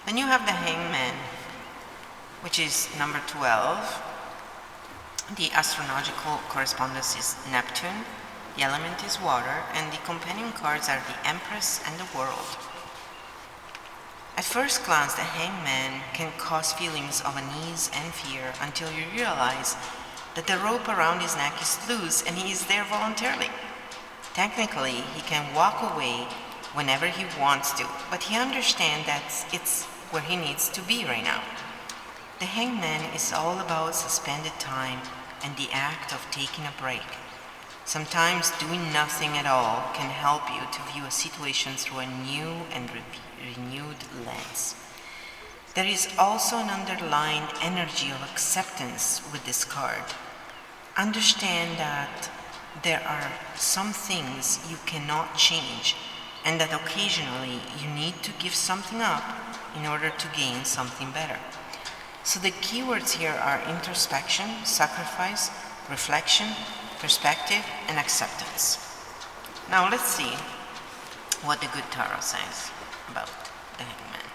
Then you have the Hangman, which is number 12. The astrological correspondence is Neptune, the element is water, and the companion cards are the Empress and the World. At first glance, the Hangman can cause feelings of unease and fear until you realize that the rope around his neck is loose and he is there voluntarily. Technically, he can walk away whenever he wants to, but he understands that it's where he needs to be right now. The Hangman is all about suspended time and the act of taking a break. Sometimes doing nothing at all can help you to view a situation through a new and renewed lens. There is also an underlying energy of acceptance with this card. Understand that there are some things you cannot change, and that occasionally you need to give something up in order to gain something better. So the keywords here are introspection, sacrifice, reflection, perspective, and acceptance. Now let's see what the good tarot says about the Hangman.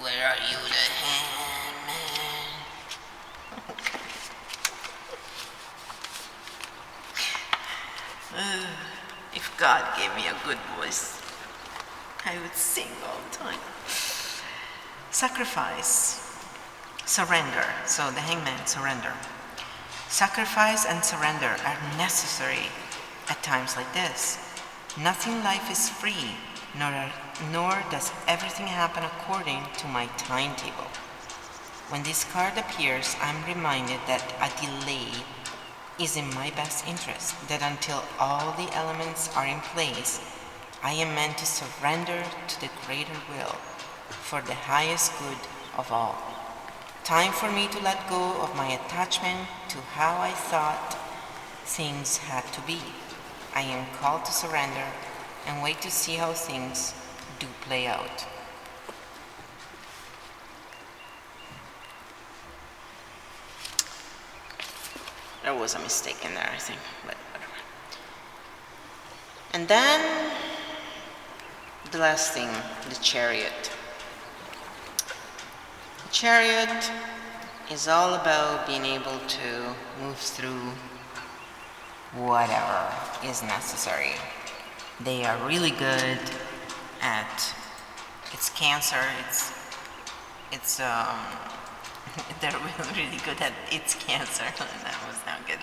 Where are you, the Hangman? If God gave me a good voice, I would sing all the time. Sacrifice, surrender. So the Hangman, surrender. Sacrifice and surrender are necessary at times like this. Nothing in life is free, nor does everything happen according to my timetable. When this card appears, I'm reminded that a delay is in my best interest, that until all the elements are in place, I am meant to surrender to the greater will for the highest good of all. Time for me to let go of my attachment to how I thought things had to be. I am called to surrender and wait to see how things do play out. There was a mistake in there, I think, but whatever. And then the last thing, the Chariot. The Chariot is all about being able to move through whatever is necessary. They are really good at, it's Cancer, it's they're really good at it's Cancer. That was not good.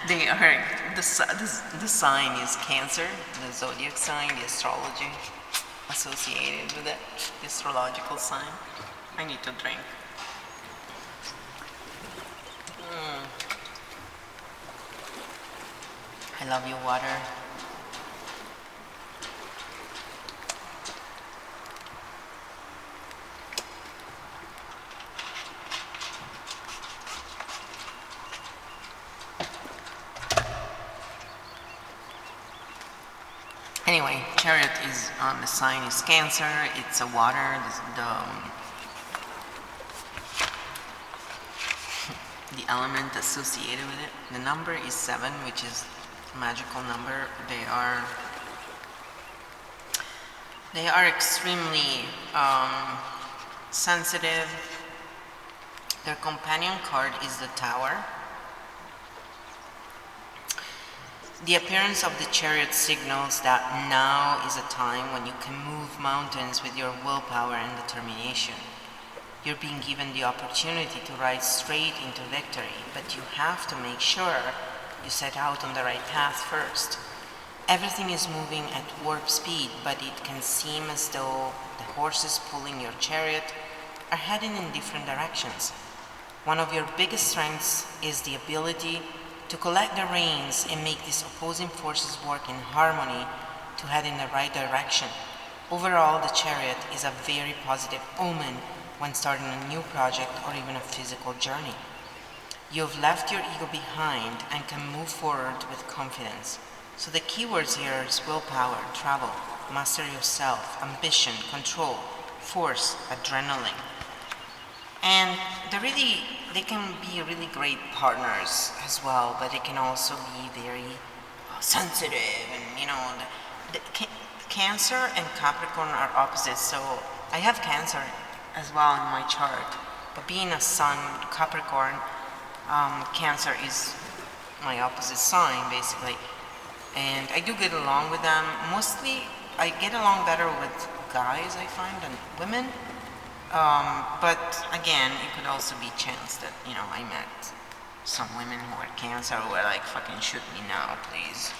They are, the sign is Cancer, the zodiac sign, the astrology associated with it, the astrological sign. I need to drink. I love you, water. Anyway, Chariot is the sign is Cancer. It's a water. The element associated with it. The number is 7, which is a magical number. They are extremely sensitive. Their companion card is the Tower. The appearance of the Chariot signals that now is a time when you can move mountains with your willpower and determination. You're being given the opportunity to ride straight into victory, but you have to make sure you set out on the right path first. Everything is moving at warp speed, but it can seem as though the horses pulling your chariot are heading in different directions. One of your biggest strengths is the ability to collect the reins and make these opposing forces work in harmony to head in the right direction. Overall, the Chariot is a very positive omen when starting a new project or even a physical journey. You have left your ego behind and can move forward with confidence. So the keywords here is willpower, travel, master yourself, ambition, control, force, adrenaline. And they can be really great partners as well, but they can also be very sensitive, and Cancer and Capricorn are opposites. So I have Cancer as well in my chart, but being a Sun Capricorn, Cancer is my opposite sign basically, and I do get along with them. Mostly I get along better with guys, I find, than women. But again, it could also be chance that, I met some women who are Cancer who are like, fucking shoot me now, please.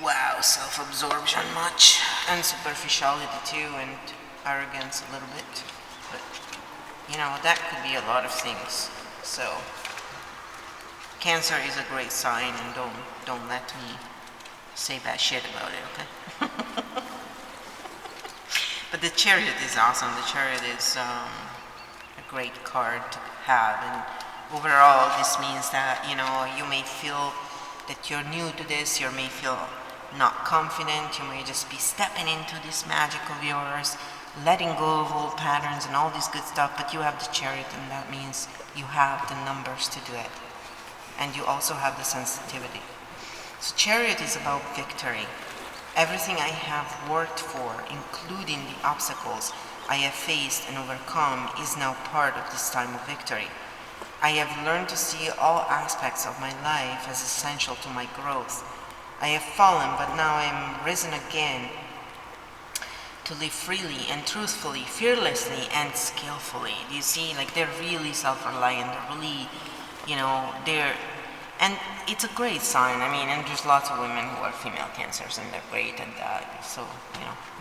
Wow, self-absorption much, and superficiality too, and arrogance a little bit. But, that could be a lot of things. So, Cancer is a great sign, and don't let me say bad shit about it, okay? But the Chariot is awesome. The Chariot is a great card to have, and overall this means that you may feel that you're new to this, you may feel not confident, you may just be stepping into this magic of yours, letting go of old patterns and all this good stuff, but you have the Chariot, and that means you have the numbers to do it, and you also have the sensitivity. So Chariot is about victory. Everything I have worked for, including the obstacles I have faced and overcome, is now part of this time of victory. I have learned to see all aspects of my life as essential to my growth. I have fallen, but now I am risen again to live freely and truthfully, fearlessly and skillfully. Do you see? They're really self-reliant, they're really, and it's a great sign. And there's lots of women who are female Cancers, and they're great at that. So,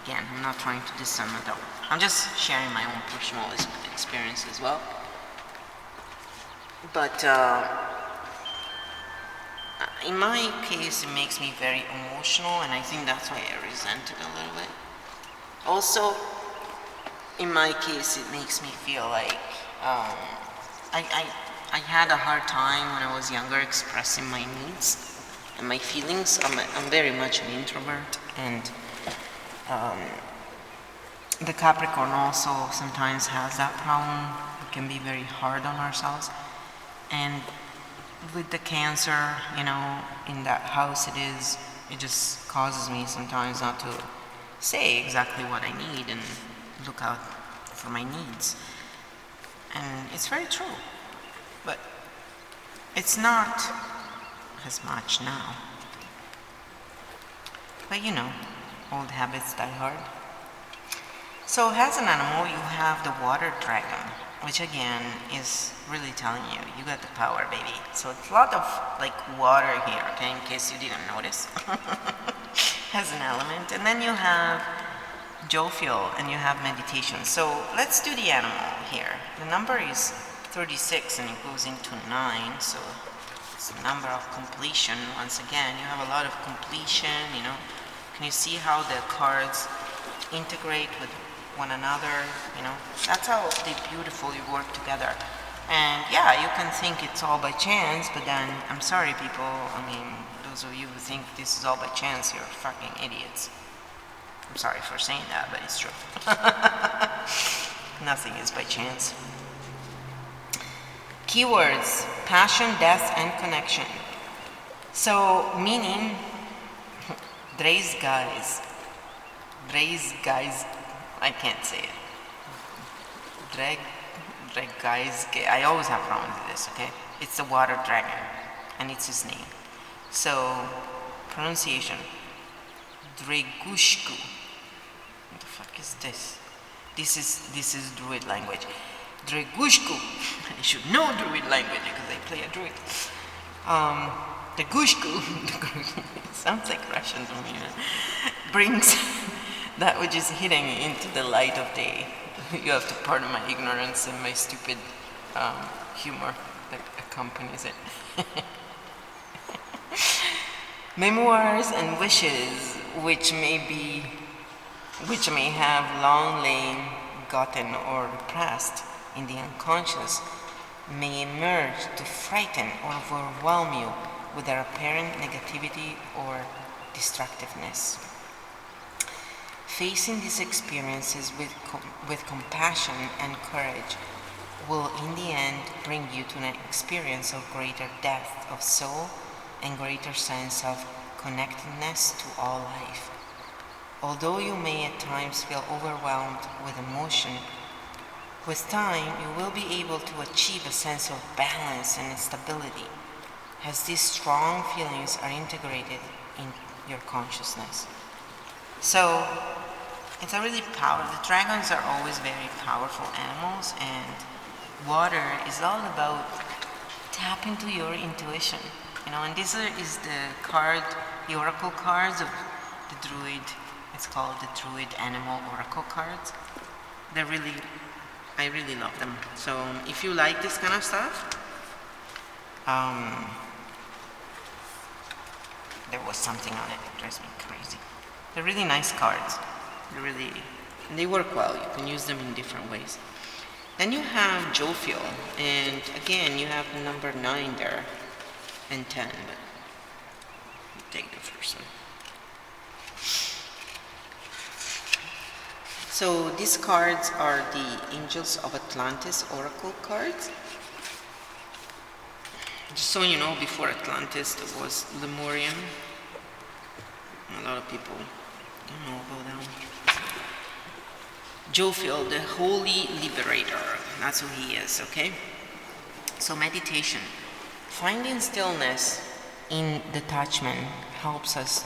again, I'm not trying to diss them at all. I'm just sharing my own personal experience as well. But in my case, it makes me very emotional, and I think that's why I resent it a little bit. Also, in my case, it makes me feel like I had a hard time when I was younger expressing my needs and my feelings. I'm very much an introvert, and the Capricorn also sometimes has that problem. We can be very hard on ourselves, and with the cancer, you know, in that house it just causes me sometimes not to say exactly what I need and look out for my needs. And it's very true, but it's not as much now. But you know, old habits die hard. So as an animal, you have the water dragon, which again is really telling you, you got the power, baby. So it's a lot of like water here, okay, in case you didn't notice, as an element. And then you have jovial and you have meditation. So let's do the animal here. The number is 36 and it goes into 9, so it's the number of completion. Once again, you have a lot of completion, you know. Can you see how the cards integrate with one another, you know? That's how they beautifully work together. And yeah, you can think it's all by chance, but then, I'm sorry people, I mean, those of you who think this is all by chance, you're fucking idiots. I'm sorry for saying that, but it's true. Nothing is by chance. Keywords: passion, death, and connection. So, meaning, Dre's guys, I can't say it. Drag guys, I always have problems with this, okay? It's the water dragon, and it's his name. So, pronunciation, Dregushku. What the fuck is this? This is Druid language. Dregushku. I should know Druid language because I play a Druid. The Gushku, sounds like Russian to me, brings that which is hidden into the light of day. You have to pardon my ignorance and my stupid humor that accompanies it. Memoirs and wishes, which may have long lain forgotten or repressed in the unconscious, may emerge to frighten or overwhelm you with their apparent negativity or destructiveness. Facing these experiences with compassion and courage will in the end bring you to an experience of greater depth of soul and greater sense of connectedness to all life. Although you may at times feel overwhelmed with emotion, with time you will be able to achieve a sense of balance and stability, as these strong feelings are integrated in your consciousness. So, it's a really powerful, the dragons are always very powerful animals, and water is all about tap into your intuition, you know, and this is the card, the oracle cards of the Druid. It's called the Druid Animal Oracle cards. I really love them. So if you like this kind of stuff, there was something on it. It drives me crazy. They're really nice cards. They work well. You can use them in different ways. Then you have jovial, and again you have the number 9 there, and 10, but you take the first one. So these cards are the Angels of Atlantis Oracle cards. Just so you know, before Atlantis there was Lemurian. A lot of people don't know about that one. Jovial, the Holy Liberator. That's who he is, okay? So meditation. Finding stillness in detachment helps us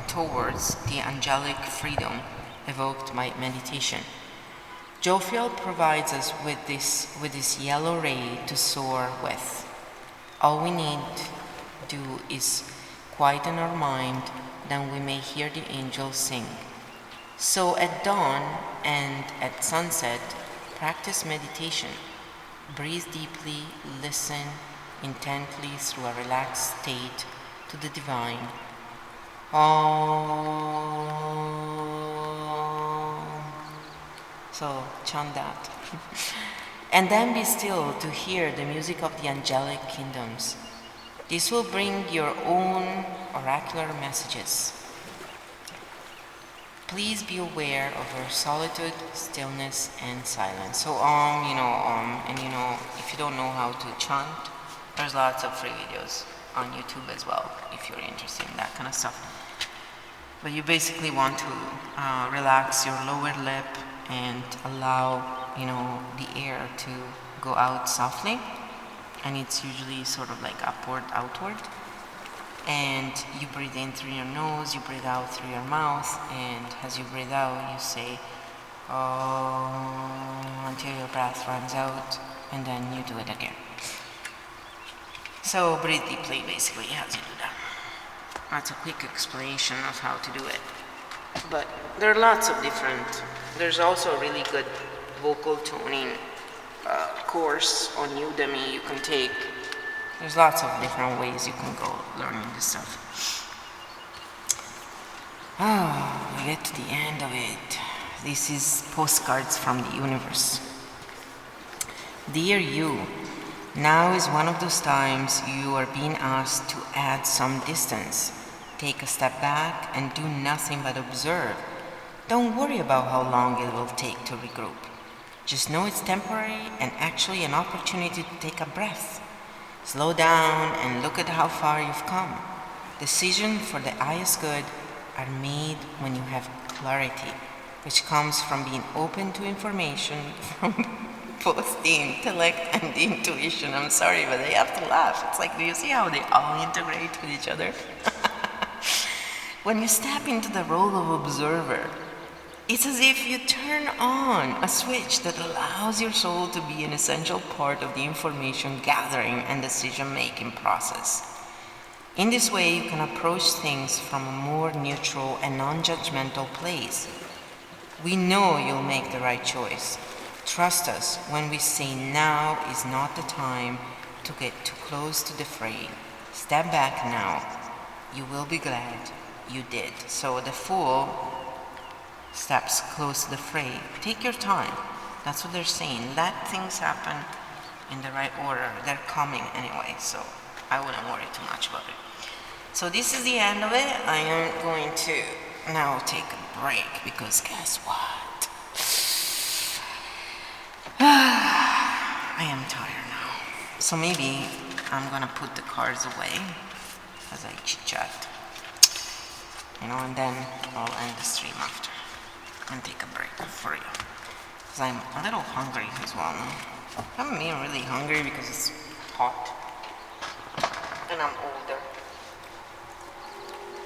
towards the angelic freedom evoked by meditation. Jovial provides us with this yellow ray to soar with. All we need to do is quieten our mind, then we may hear the angels sing. So at dawn and at sunset, practice meditation. Breathe deeply, listen intently through a relaxed state to the divine. Om. So chant that. And then be still to hear the music of the angelic kingdoms. This will bring your own oracular messages. Please be aware of your solitude, stillness, and silence. So, and if you don't know how to chant, there's lots of free videos on YouTube as well, if you're interested in that kind of stuff. But you basically want to relax your lower lip and allow, the air to go out softly. And it's usually sort of like upward, outward. And you breathe in through your nose, you breathe out through your mouth, and as you breathe out, you say "Oh" until your breath runs out, and then you do it again. So breathe deeply, basically, as you do that. That's a quick explanation of how to do it. But there are lots of different. There's also a really good vocal toning course on Udemy you can take. There's lots of different ways you can go learning this stuff. We get to the end of it. This is postcards from the universe. Dear you, now is one of those times you are being asked to add some distance. Take a step back and do nothing but observe. Don't worry about how long it will take to regroup. Just know it's temporary and actually an opportunity to take a breath. Slow down and look at how far you've come. Decisions for the highest good are made when you have clarity, which comes from being open to information from both the intellect and the intuition. I'm sorry, but I have to laugh. It's like, do you see how they all integrate with each other? When you step into the role of observer, it's as if you turn on a switch that allows your soul to be an essential part of the information gathering and decision-making process. In this way, you can approach things from a more neutral and non-judgmental place. We know you'll make the right choice. Trust us when we say now is not the time to get too close to the fray. Step back now. You will be glad you did. So the Fool steps close to the fray. Take your time. That's what they're saying. Let things happen in the right order. They're coming anyway, so I wouldn't worry too much about it. So this is the end of it. I am going to now take a break because guess what? I am tired now. So maybe I'm gonna put the cards away as I chit-chat. And then I'll end the stream after and take a break for you. Because I'm a little hungry as well. I haven't been really hungry because it's hot and I'm older.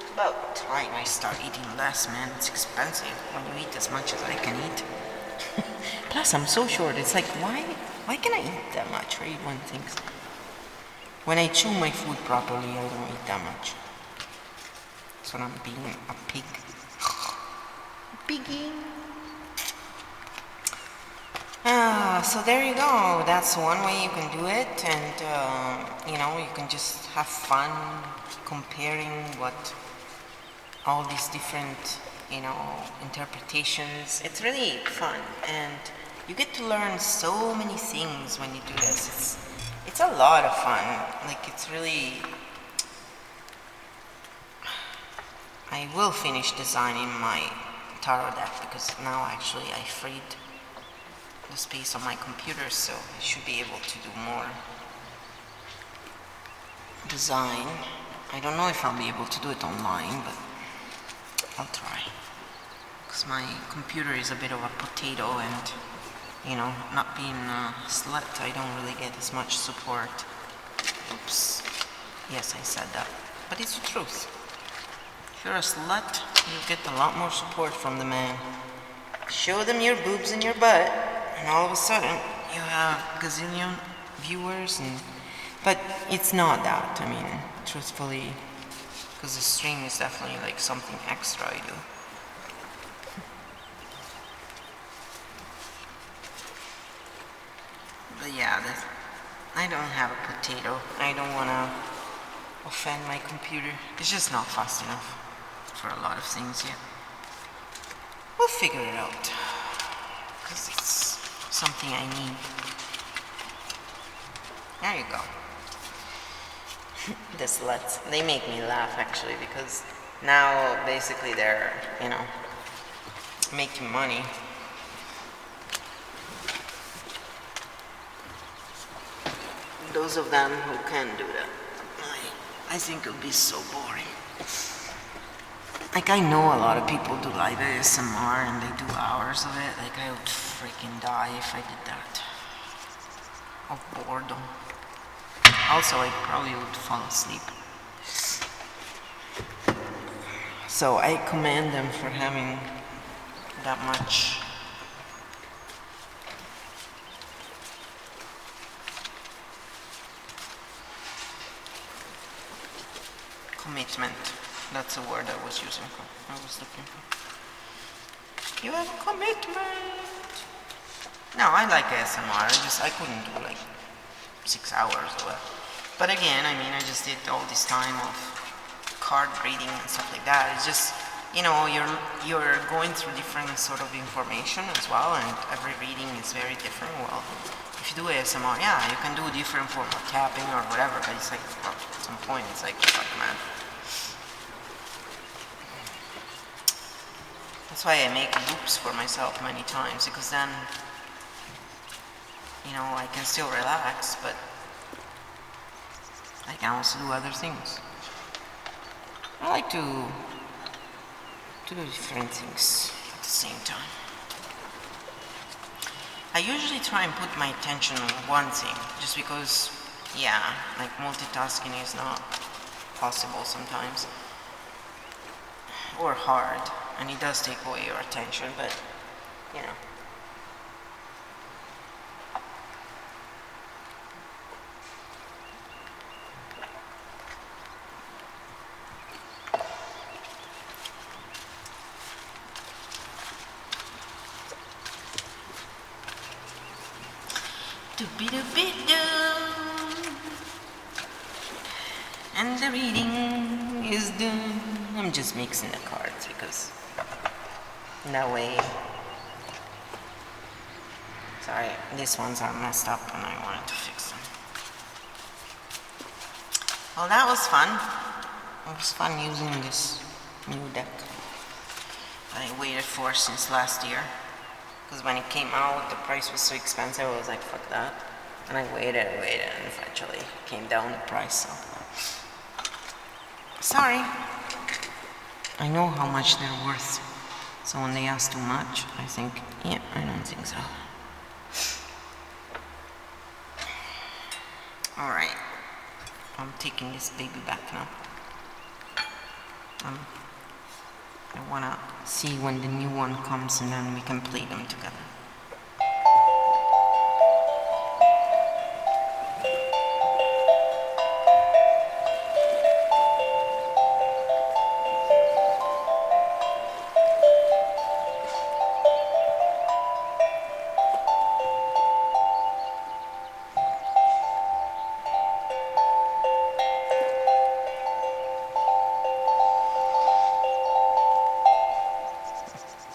It's about time I start eating less, man. It's expensive when you eat as much as I can eat. Plus, I'm so short. It's like, why can I eat that much, right? One thinks. When I chew my food properly, I don't eat that much. So I'm being a pig. Piggy. So there you go. That's one way you can do it, and you can just have fun comparing what all these different interpretations. It's really fun, and you get to learn so many things when you do this. It's a lot of fun. Like, it's really. I will finish designing my tarot deck because now actually I freed the space on my computer, so I should be able to do more design. I don't know if I'll be able to do it online, but I'll try. Because my computer is a bit of a potato, and not being a slut, I don't really get as much support. Oops. Yes, I said that. But it's the truth. If you're a slut, you get a lot more support from the man. Show them your boobs and your butt, and all of a sudden, you have gazillion viewers. But it's not that, I mean, truthfully, because the stream is definitely like something extra I do. But yeah, I don't have a potato. I don't want to offend my computer. It's just not fast enough for a lot of things yet. We'll figure it out, because it's something I need. There you go. The sluts, they make me laugh actually, because now basically they're, making money. Those of them who can do that, I think it would be so boring. Like, I know a lot of people do live ASMR and they do hours of it. Like, I would freaking die if I did that. Of boredom. Also, I probably would fall asleep. So I commend them for having that much commitment. That's the word I was using. I was looking for. You have commitment. No, I like ASMR. I couldn't do like 6 hours or what. But again, I mean, I just did all this time of card reading and stuff like that. It's just, you know, you're going through different sort of information as well, and every reading is very different. Well, if you do ASMR, yeah, you can do different form of tapping or whatever, but it's like, well, at some point, it's like, fuck, man. That's why I make loops for myself many times, because then, you know, I can still relax, but I can also do other things. I like to do different things at the same time. I usually try and put my attention on one thing, just because, yeah, like multitasking is not possible sometimes, or hard, and it does take away your attention, but, you know. And the reading is done. I'm just mixing the cards because that way. Sorry, these ones are messed up and I wanted to fix them. Well, that was fun. It was fun using this new deck that I waited for since last year. Because when it came out, the price was so expensive, I was like, fuck that. And I waited, and eventually came down the price, so. Sorry. I know how much they're worth. So when they ask too much, I think, yeah, I don't think so. Alright. I'm taking this baby back now. I wanna see when the new one comes and then we can play them together.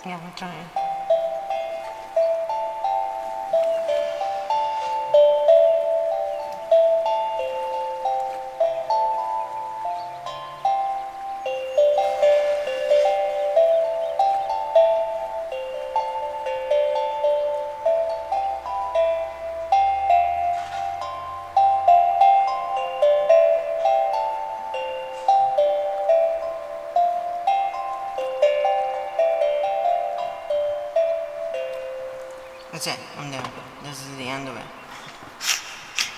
Yeah, I'm trying. That's it, I'm done. This is the end of it.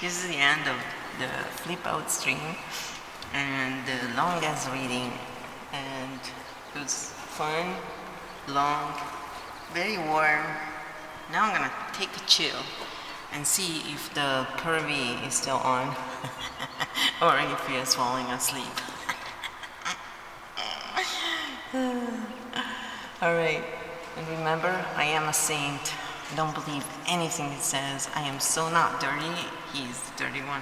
This is the end of the flip out stream and the longest reading, and it was fun, long, very warm. Now I'm gonna take a chill and see if the curvy is still on or if he is falling asleep. Alright, and remember, I am a saint. Don't believe anything it says. I am so not dirty. He's the dirty one.